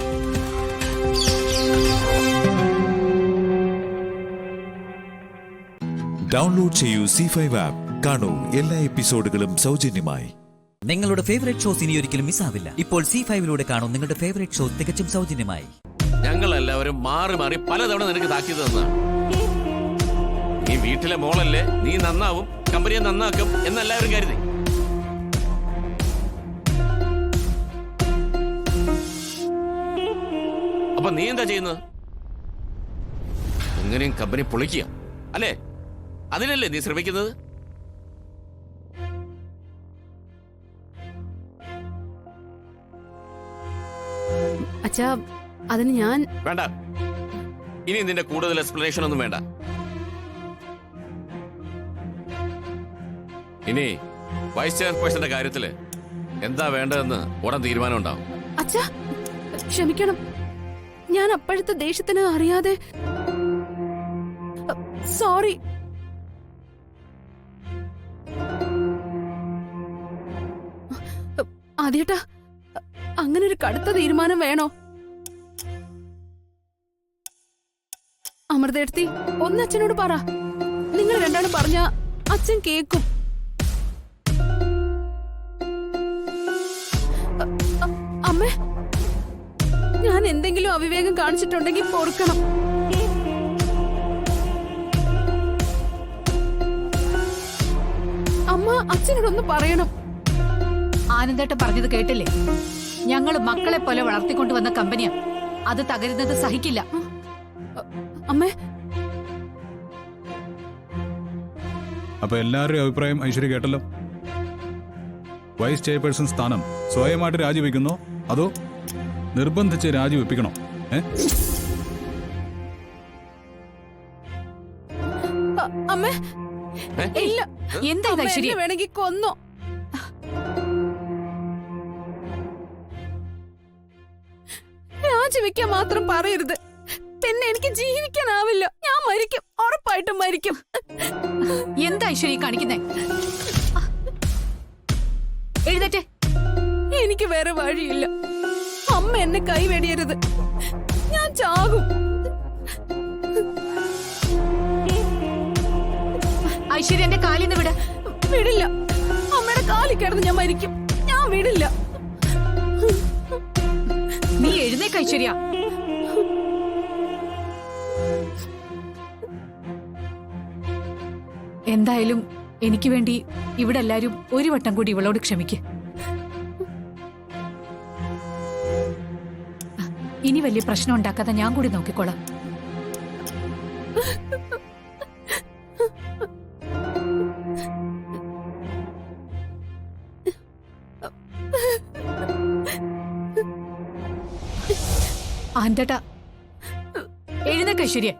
ഡൗൺലോഡ് ചെയ്യൂ C5 ആപ്പ്. കാണൂ എല്ലാ എപ്പിസോഡുകളും സൗജന്യമായി. നിങ്ങളുടെ ഫേവറേറ്റ് ഷോസ് ഇനി ഒരിക്കലും മിസ്സാവില്ല. ഇപ്പോൾ C5ലൂടെ കാണൂ നിങ്ങളുടെ ഫേവറേറ്റ് ഷോ തികച്ചും സൗജന്യമായി. ഞങ്ങൾ എല്ലാവരും മാറി മാറി പലതവണ നിനക്ക് താക്കീത് തന്നതാണ്. നീ വീട്ടിലെ മോളല്ലേ, നീ നന്നാവും, കമ്പനിയെ നന്നാക്കും എന്നെല്ലാവരും കരുതി. അപ്പൊ നീ എന്താ ചെയ്യുന്നത്? എങ്ങനെയും കമ്പനി പൊളിക്കുക അല്ലേ? അതിനല്ലേ നീ ശ്രമിക്കുന്നത്? അച്ഛാ, അതിന് ഞാൻ വേണ്ട, ഇനി നിന്റെ കൂടുതൽ എക്സ്പ്ലനേഷൻ ഒന്നും വേണ്ട. ഇനി വൈസ് ചെയർപേഴ്സന്റെ കാര്യത്തില് എന്താ വേണ്ടതെന്ന് ഉടൻ തീരുമാനം ഉണ്ടാവും. അച്ഛാ ക്ഷമിക്കണം, ഞാൻ അപ്പോഴത്തെ ദേഷ്യത്തിന് അറിയാതെ. സോറി. ആദ്യേട്ടാ, അങ്ങനെ ഒരു കടുത്ത തീരുമാനം വേണോ? അമൃതേടത്തി, ഒന്ന് അച്ഛനോട് പറ. നിങ്ങൾ രണ്ടാളും പറഞ്ഞ അച്ഛൻ കേക്കും. അമ്മേ, ഞാൻ എന്തെങ്കിലും അവിവേകം കാണിച്ചിട്ടുണ്ടെങ്കിൽ പൊറുക്കണം. അമ്മ അച്ഛനോടൊന്ന് പറയണം. ആനന്ദേട്ടൻ പറഞ്ഞത് കേട്ടില്ലേ? ഞങ്ങള് മക്കളെ പോലെ വളർത്തിക്കൊണ്ടുവന്ന കമ്പനിയാ. അത് തകരുന്നത് സഹിക്കില്ല. അമ്മേ, അപ്പൊ എല്ലാവരുടെയും അഭിപ്രായം ഐശ്വര്യ കേട്ടല്ലോ. വൈസ് ചെയർപേഴ്സൺ സ്ഥാനം സ്വയമായിട്ട് രാജിവെക്കുന്നോ അതോ നിർബന്ധിച്ച് രാജിവെപ്പിക്കണോ? അമ്മേ, ഇല്ല. എന്താ ഐശ്വര്യ? വേണമെങ്കിൽ കൊന്നോ. രാജിവെക്കാൻ മാത്രം പറയരുത്. പിന്നെ എനിക്ക് ജീവിക്കാനാവില്ല. ഞാൻ മരിക്കും, ഉറപ്പായിട്ടും മരിക്കും. എന്താ ഐശ്വര്യ കാണിക്കുന്നേ? എഴുതട്ടെ. എനിക്ക് വേറെ വഴിയില്ല. അമ്മ എന്നെ കൈവെടിയരുത്. ഞാൻ ചാകും. ഐശ്വര്യ എന്റെ കാലിന്ന് വിട. വിടില്ല. അമ്മയുടെ കാലിൽ കിടന്ന് ഞാൻ മരിക്കും. ഞാൻ വിടില്ല. നീ എഴുന്നേക്ക് ഐശ്വര്യ. എന്തായാലും എനിക്ക് വേണ്ടി ഇവിടെ എല്ലാരും ഒരു വട്ടം കൂടി ഇവളോട് ക്ഷമിക്ക്. ഇനി വലിയ പ്രശ്നം ഉണ്ടാക്കാതെ ഞാൻ കൂടി നോക്കിക്കോളാം. ആന്റേട്ടാ, എഴുന്നേക്ക് ഐശ്വര്യ.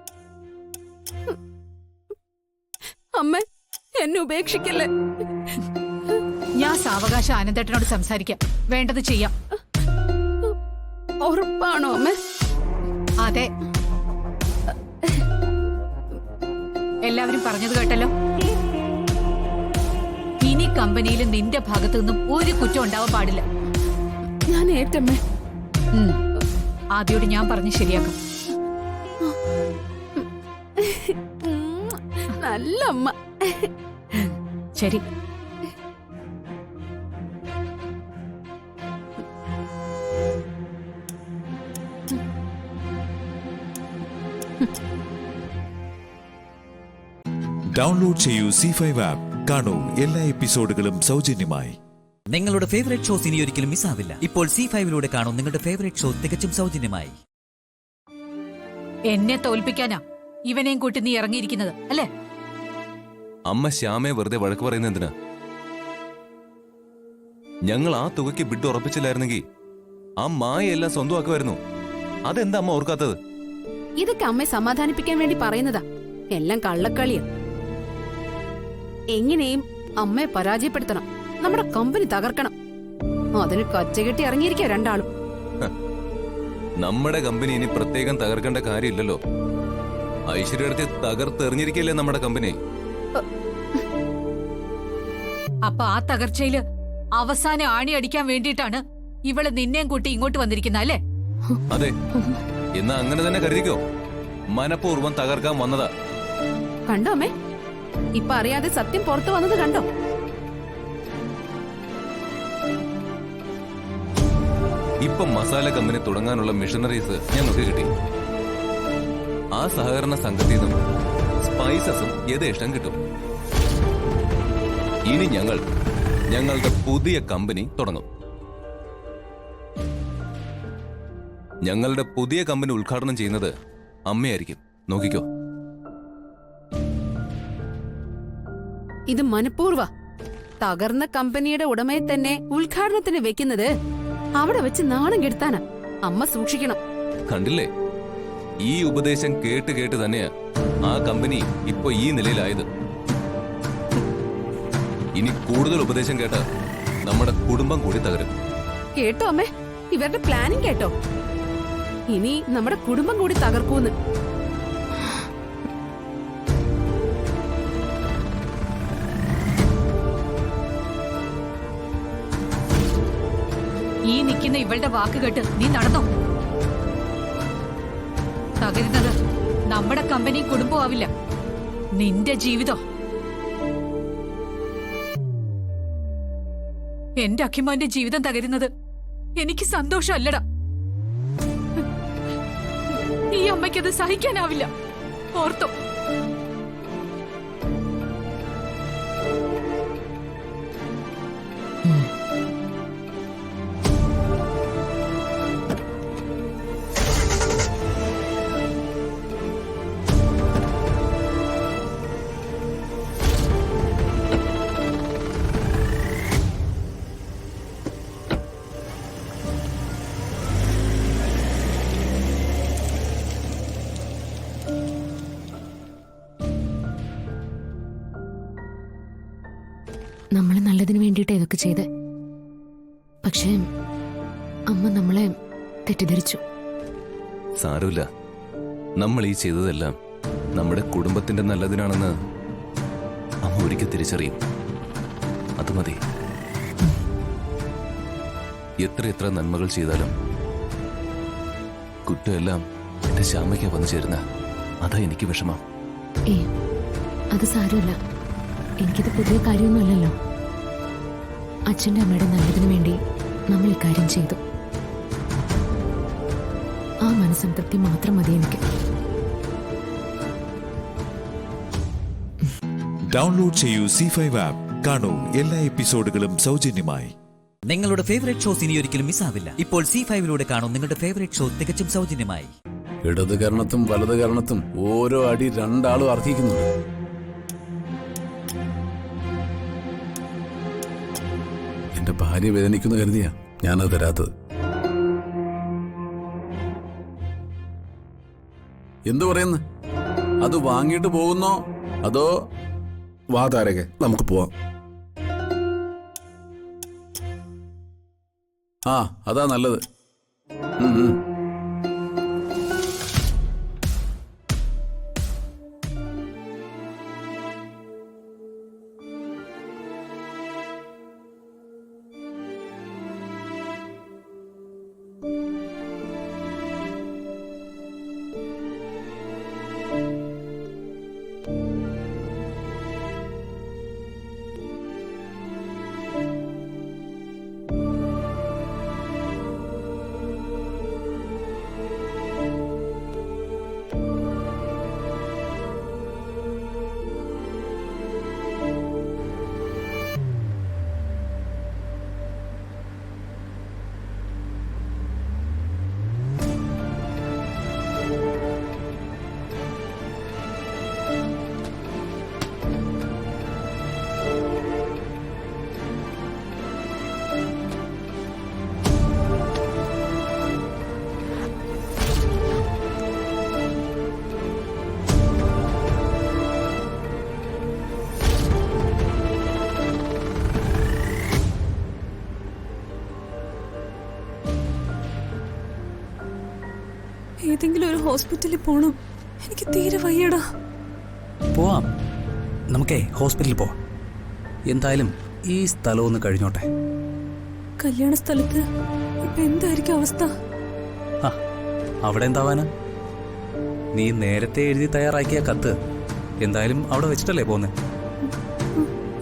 അമ്മ, എന്നെ ഉപേക്ഷിക്കല്ലേ. ഞാൻ സാവകാശം ആനന്ദേട്ടനോട് സംസാരിക്കാം. വേണ്ടത് ചെയ്യാം. ഉറപ്പാണോ അമ്മ? അതെ. എല്ലാവരും പറഞ്ഞത് കേട്ടല്ലോ. ഇനി കമ്പനിയിൽ നിന്റെ ഭാഗത്തു നിന്നും ഒരു കുറ്റം ഉണ്ടാവാൻ പാടില്ല. ഞാൻ ഏറ്റമ്മേ. ആദ്യോട് ഞാൻ പറഞ്ഞ് ശരിയാക്കാം. നല്ല അമ്മ. ശരി. ഡൗൺലോഡ് ചെയ്യൂ C5 ആപ്പ്. കാണൂ എല്ലാ എപ്പിസോഡുകളും സൗജന്യമായി. നിങ്ങളുടെ ഫേവറേറ്റ് ഷോസ് ഇനി ഒരിക്കലും മിസ്സാവില്ല. ഇപ്പോൾ C5 കാണൂ നിങ്ങളുടെ ഫേവറേറ്റ് ഷോ തികച്ചും സൗജന്യമായി. എന്നെ തോൽപ്പിക്കാനാ ഇവനെയും കൂട്ടി നീ ഇറങ്ങിയിരിക്കുന്നത് അല്ലേ? അമ്മ ശ്യാമയെ വെറുതെ വഴക്ക് പറയുന്നത് എന്തിനാ? ഞങ്ങൾ ആ തുകയ്ക്ക് ബിഡ് ഉറപ്പിച്ചില്ലായിരുന്നെങ്കിൽ ആ മായെല്ലാം സ്വന്തമാക്കുമായിരുന്നു. അതെന്താ അമ്മ ഓർക്കാത്തത്? ഇതൊക്കെ അമ്മയെ സമാധാനിപ്പിക്കാൻ വേണ്ടി പറയുന്നതാ. എല്ലാം കള്ളക്കളിയാ. എങ്ങനെയും അമ്മയെ പരാജയപ്പെടുത്തണം. നമ്മുടെ കമ്പനി തകർക്കണം. അതിന് കച്ചകെട്ടി ഇറങ്ങിയിരിക്കാ രണ്ടാളും. നമ്മുടെ കമ്പനി ഇനി പ്രത്യേകം തകർക്കേണ്ട കാര്യമില്ലല്ലോ. ഐശ്വര്യത്തെ തകർത്തെറിഞ്ഞിരിക്കല്ലേ നമ്മുടെ കമ്പനി. അപ്പൊ ആ തകർച്ചയില് അവസാനം ആണി അടിക്കാൻ വേണ്ടിയിട്ടാണ് ഇവള് നിന്നെയും കൂട്ടി ഇങ്ങോട്ട് വന്നിരിക്കുന്ന അല്ലേ? അതെ, എന്നാ അങ്ങനെ തന്നെ കരുതിക്കോ. മനഃപൂർവ്വം തകർക്കാൻ വന്നതാ. കണ്ടോ അമ്മേ? ഇപ്പൊ അറിയാതെ സത്യം പുറത്തു വന്നത് കണ്ടോ? ഇപ്പൊ മസാല കമ്പനി തുടങ്ങാനുള്ള മിഷനറീസ് ഞങ്ങൾക്ക് കിട്ടി. ആ സഹകരണ സംഘത്തിൽ നിന്നും സ്പൈസസും യഥേഷ്ടം കിട്ടും. ഇനി ഞങ്ങളുടെ പുതിയ കമ്പനി തുടങ്ങും. ഞങ്ങളുടെ പുതിയ കമ്പനി ഉദ്ഘാടനം ചെയ്യുന്നത് അമ്മയായിരിക്കും. നോക്കിക്കോ. ഇത് മനഃപൂർവ്വ തകർന്ന കമ്പനിയുടെ ഉടമയെ തന്നെ ഉദ്ഘാടനത്തിന് വെക്കുന്നത് അവിടെ വെച്ച് നാണം കെടുത്താനാ. അമ്മ സൂക്ഷിക്കണം. കണ്ടില്ലേ, ഈ ഉപദേശം കേട്ട് കേട്ട് തന്നെയാ ആ കമ്പനി ഇപ്പൊ ഈ നിലയിലായത്. ഇനി കൂടുതൽ ഉപദേശം കേട്ട നമ്മുടെ കുടുംബം കൂടി തകരും. കേട്ടോ അമ്മേ? ഇവരുടെ പ്ലാനിങ് കേട്ടോ? ഇനി നമ്മുടെ കുടുംബം കൂടി തകർക്കൂന്ന്. ഈ നിൽക്കുന്ന പറഞ്ഞിരിക്കുന്ന ഇവളുടെ വാക്ക് കേട്ട് നീ നടന്നോ? തകരുന്നത് നമ്മുടെ കമ്പനി കുടുംബം ആവില്ല, നിന്റെ ജീവിതം. എന്റെ അഖിമാന്റെ ജീവിതം തകരുന്നത് എനിക്ക് സന്തോഷമല്ലടാ. ഈ അമ്മയ്ക്കത് സഹിക്കാനാവില്ല, ഓർത്തോ? നമ്മൾ നല്ലതിന് വേണ്ടിയിട്ട് ഇതൊക്കെ ചെയ്ത്, പക്ഷേ അമ്മ നമ്മളെ തെറ്റിദ്ധരിച്ചു. സാരമില്ല, നമ്മൾ ഈ ചെയ്തതെല്ലാം നമ്മുടെ കുടുംബത്തിന്റെ നല്ലതിനാണെന്ന് അമ്മ ഒരിക്കൽ തിരിച്ചറിയും. അത് മതി. എത്ര നന്മകൾ ചെയ്താലും കുറ്റമെല്ലാം എന്റെ ശ്യാമയ്ക്ക് വന്നു ചേരുന്ന, അതാ എനിക്ക് വിഷമം. അത് സാരമില്ല, എനിക്കിത് പുതിയ കാര്യമൊന്നുമല്ലല്ലോ. അച്ഛൻ്റെ അമ്മയുടെ നല്ലതിനു വേണ്ടി നമ്മൾ ഇക്കാര്യം ചെയ്തു. ആ മനസ്സംതൃപ്തി മാത്രം മതി എനിക്ക്. ഡൗൺലോഡ് ചെയ്യൂ C5 ആപ്പ്. കാണൂ എല്ലാ എപ്പിസോഡുകളും സൗജന്യമായി. നിങ്ങളുടെ ഫേവറേറ്റ് ഷോസ് ഇനി ഒരിക്കലും മിസ്സാവില്ല. ഇപ്പോൾ C5ലൂടെ കാണും നിങ്ങളുടെ ഫേവറേറ്റ് ഷോ തികച്ചും സൗജന്യമായി. ഇടത് കരണത്തും വലത് കരണത്തും ഓരോ അടി രണ്ടാളും അർഹിക്കുന്നുണ്ട്. എന്റെ ഭാര്യ വേദനിക്കുന്നു കരുതിയാ ഞാനത് തരാത്തത്. എന്തു പറയുന്നു? അത് വാങ്ങിയിട്ട് പോകുന്നോ അതോ? വാ താരകെ, നമുക്ക് പോവാം. ആ, അതാ നല്ലത്. ഏതെങ്കിലും ഒരു ഹോസ്പിറ്റലിൽ പോണം, എനിക്ക് തീരെ വയ്യടാ. പോവാം, നമുക്കേ ഹോസ്പിറ്റലിൽ പോവാം. എന്തായാലും ഈ സ്ഥലം ഒന്ന് കഴിഞ്ഞോട്ടെ. കല്യാണ സ്ഥലത്ത് ഇപ്പൊ എന്തായിരിക്കും അവസ്ഥ? അവിടെ എന്താവാനാ? നീ നേരത്തെ എഴുതി തയ്യാറാക്കിയ കത്ത് എന്തായാലും അവിടെ വെച്ചിട്ടല്ലേ പോന്നെ?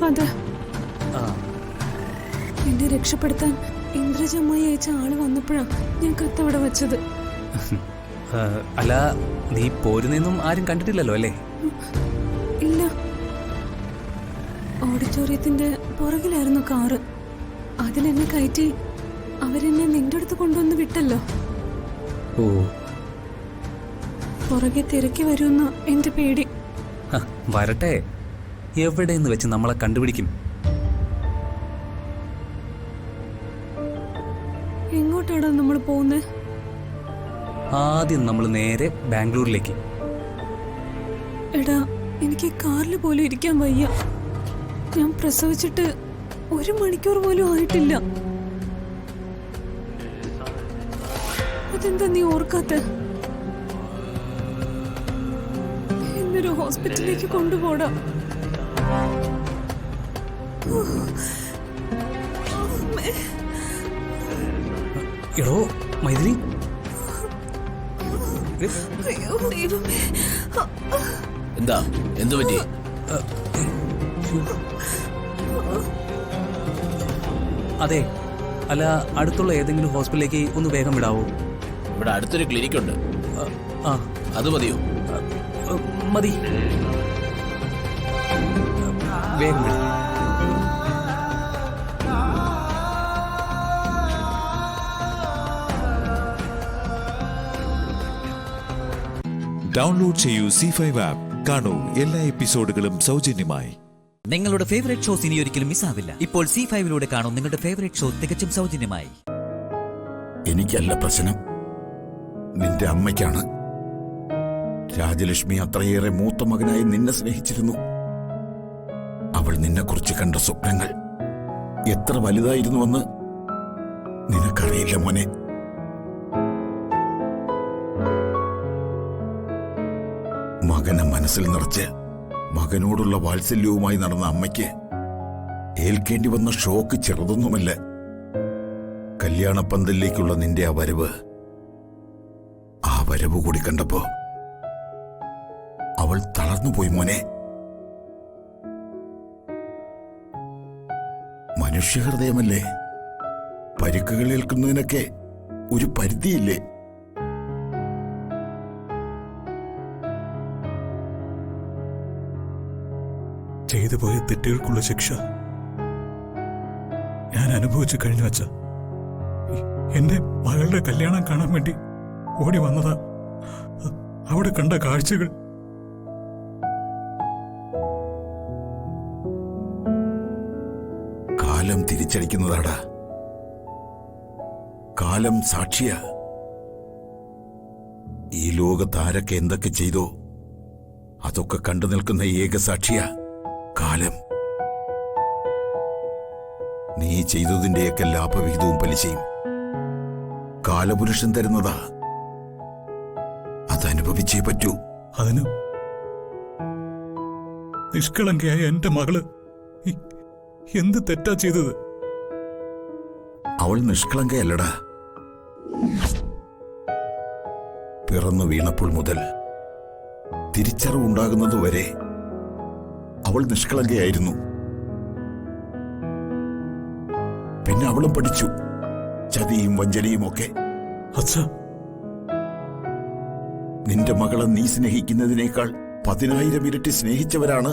അതെ, എന്നെ രക്ഷപ്പെടുത്താൻ ഇന്ദ്രജമ്മായി അയച്ച ആള് വന്നപ്പോഴാ ഞാൻ കത്ത് അവിടെ വെച്ചത്. അല്ല, നീ പോരുന്നൊന്നും ആരും കണ്ടിട്ടില്ലല്ലോ അല്ലേ? ഇല്ല, ഓഡിറ്റോറിയത്തിന്റെ പുറകിലായിരുന്നു കാറ്. അതിലെന്നെ കയറ്റി അവരെന്നെ നിന്റെ അടുത്ത് കൊണ്ടുവന്ന് വിട്ടല്ലോ. ഓ, പുറകെ തിരക്കി വരുമെന്ന എന്റെ പേടി. വരട്ടെ, എവിടെയെന്ന് വെച്ച് നമ്മളെ കണ്ടുപിടിക്കും. എങ്ങോട്ടാണ് നമ്മൾ പോകുന്നത്? ആദ്യം നമ്മൾ നേരെ ബാംഗ്ലൂരിലേക്ക്. എടാ, എനിക്ക് കാറിൽ പോലും ഇരിക്കാൻ വയ്യ. ഞാൻ പ്രസവിച്ചിട്ട് 1 മണിക്കൂർ പോലും ആയിട്ടില്ല. അതെന്താ നീ ഓർക്കാത്ത? എന്നൊരു ഹോസ്പിറ്റലിലേക്ക് കൊണ്ടുപോടാ. എടോ മൈഥിലി, എന്താ എന്തു പറ്റി? അതെ, അല്ല അടുത്തുള്ള ഏതെങ്കിലും ഹോസ്പിറ്റലിലേക്ക് ഒന്ന് വേഗം വിടാവോ? ഇവിടെ അടുത്തൊരു ക്ലിനിക് ഉണ്ട്. ആ, അത് മതിയോ? മതി, വേഗം വിടാം. ഡൗൺലോഡ് ചെയ്യൂ C5 ആപ്പ്. കാണൂ എല്ലാ എപ്പിസോഡുകളും സൗജന്യമായി. നിങ്ങളുടെ ഫേവറേറ്റ് ഷോസ് ഇനി ഒരിക്കലും മിസ്സാവില്ല. ഇപ്പോൾ C5 കാണൂ നിങ്ങളുടെ ഫേവറേറ്റ് ഷോ തികച്ചും സൗജന്യമായി. എനിക്കല്ല പ്രശ്നം, നിന്റെ അമ്മയ്ക്കാണ്. രാജലക്ഷ്മി അത്രയേറെ മൂത്ത മകനായി നിന്നെ സ്നേഹിച്ചിരുന്നു. അവൾ നിന്നെക്കുറിച്ച് കണ്ട സ്വപ്നങ്ങൾ എത്ര വലുതായിരുന്നുവെന്ന് നിനക്കറിയില്ല മോനെ. മകനെ മനസ്സിൽ നിറച്ച് മകനോടുള്ള വാത്സല്യവുമായി നടന്ന അമ്മയ്ക്ക് ഏൽക്കേണ്ടി വന്ന ഷോക്ക് ചെറുതൊന്നുമല്ല. കല്യാണപ്പന്തലിലേക്കുള്ള നിന്റെ ആ വരവ് കൂടി കണ്ടപ്പോ അവൾ തളർന്നുപോയി മോനെ. മനുഷ്യഹൃദയമല്ലേ, പരിക്കുകൾ ഏൽക്കുന്നതിനൊക്കെ ഒരു പരിധിയില്ലേ? ചെയ്തു പോയ തെറ്റുകൾക്കുള്ള ശിക്ഷ ഞാൻ അനുഭവിച്ചു കഴിഞ്ഞു വച്ച. എന്റെ മകളുടെ കല്യാണം കാണാൻ വേണ്ടി ഓടി വന്നതാ. അവിടെ കണ്ട കാഴ്ചകൾ കാലം തിരിച്ചടിക്കുന്നതാടാ. കാലം സാക്ഷിയാ. ഈ ലോകത്ത് ആരൊക്കെ എന്തൊക്കെ ചെയ്തോ അതൊക്കെ കണ്ടു നിൽക്കുന്ന ഏക സാക്ഷിയാ കാലം. നീ ചെയ്തതിന്റെയൊക്കെ ലാഭവിഹിതവും പലിശയും കാലപുരുഷൻ തരുന്നതാ. അതനുഭവിച്ചേ പറ്റൂ. അതിന് നിഷ്കളങ്കയായ എന്റെ മകള് എന്ത് തെറ്റാ ചെയ്തത്? അവൾ നിഷ്കളങ്കയല്ലടാ. പിറന്നു വീണപ്പോൾ മുതൽ തിരിച്ചറിവുണ്ടാകുന്നതുവരെ അവൾ നിഷ്കളങ്കയായിരുന്നു. പിന്നെ അവളും പഠിച്ചു ചതിയും വഞ്ചനയും ഒക്കെ. നിന്റെ മകളെ നീ സ്നേഹിക്കുന്നതിനേക്കാൾ 10,000 ഇരട്ടി സ്നേഹിച്ചവരാണ്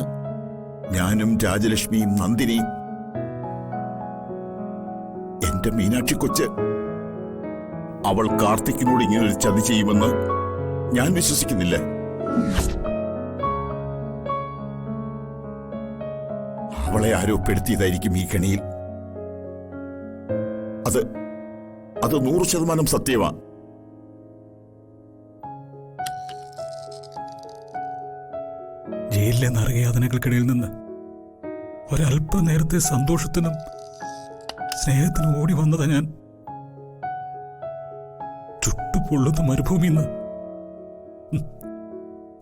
ഞാനും രാജലക്ഷ്മിയും നന്ദിനിയും. എന്റെ മീനാക്ഷി കൊച്ച്. അവൾ കാർത്തിക്കിനോട് ഇങ്ങനൊരു ചതി ചെയ്യുമെന്ന് ഞാൻ വിശ്വസിക്കുന്നില്ല. അവളെ ആരോ പെടുത്തിയതായിരിക്കും ഈ കെണിയിൽ. അത് 100% സത്യമാ. ജയിലിലെ നരകയാതനകൾക്കിടയിൽ നിന്ന് ഒരല്പ നേരത്തെ സന്തോഷത്തിനും സ്നേഹത്തിനും ഓടി വന്നതാ ഞാൻ. ചുട്ടുപൊള്ളുന്ന മരുഭൂമിന്ന്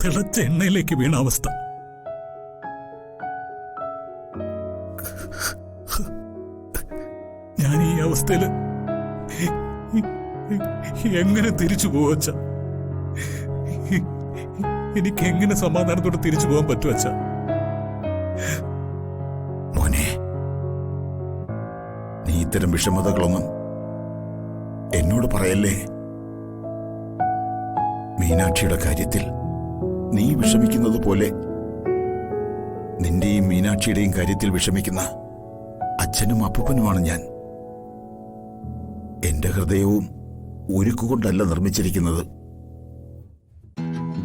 തിളച്ച എണ്ണയിലേക്ക് വീണ അവസ്ഥ. ഞാൻ ഈ അവസ്ഥയില് എങ്ങനെ തിരിച്ചു പോവച്ച? എനിക്ക് എങ്ങനെ സമാധാനത്തോടെ തിരിച്ചു പോകാൻ പറ്റുവച്ച? മോനെ, നീ ഇത്തരം വിഷമതകളൊന്നും എന്നോട് പറയല്ലേ. മീനാക്ഷിയുടെ കാര്യത്തിൽ നീ വിഷമിക്കുന്നത് പോലെ നിന്റെയും മീനാക്ഷിയുടെയും കാര്യത്തിൽ വിഷമിക്കുന്ന അച്ഛനും അപ്പൂപ്പനുമാണ് ഞാൻ. എന്റെ ഹൃദയവും ഉരുക്കുകൊണ്ടല്ല നിർമ്മിച്ചിരിക്കുന്നത്.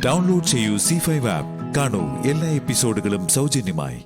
ഡൗൺലോഡ് ചെയ്യൂ C5 ആപ്പ്. കാണൂ എല്ലാ എപ്പിസോഡുകളും സൗജന്യമായി.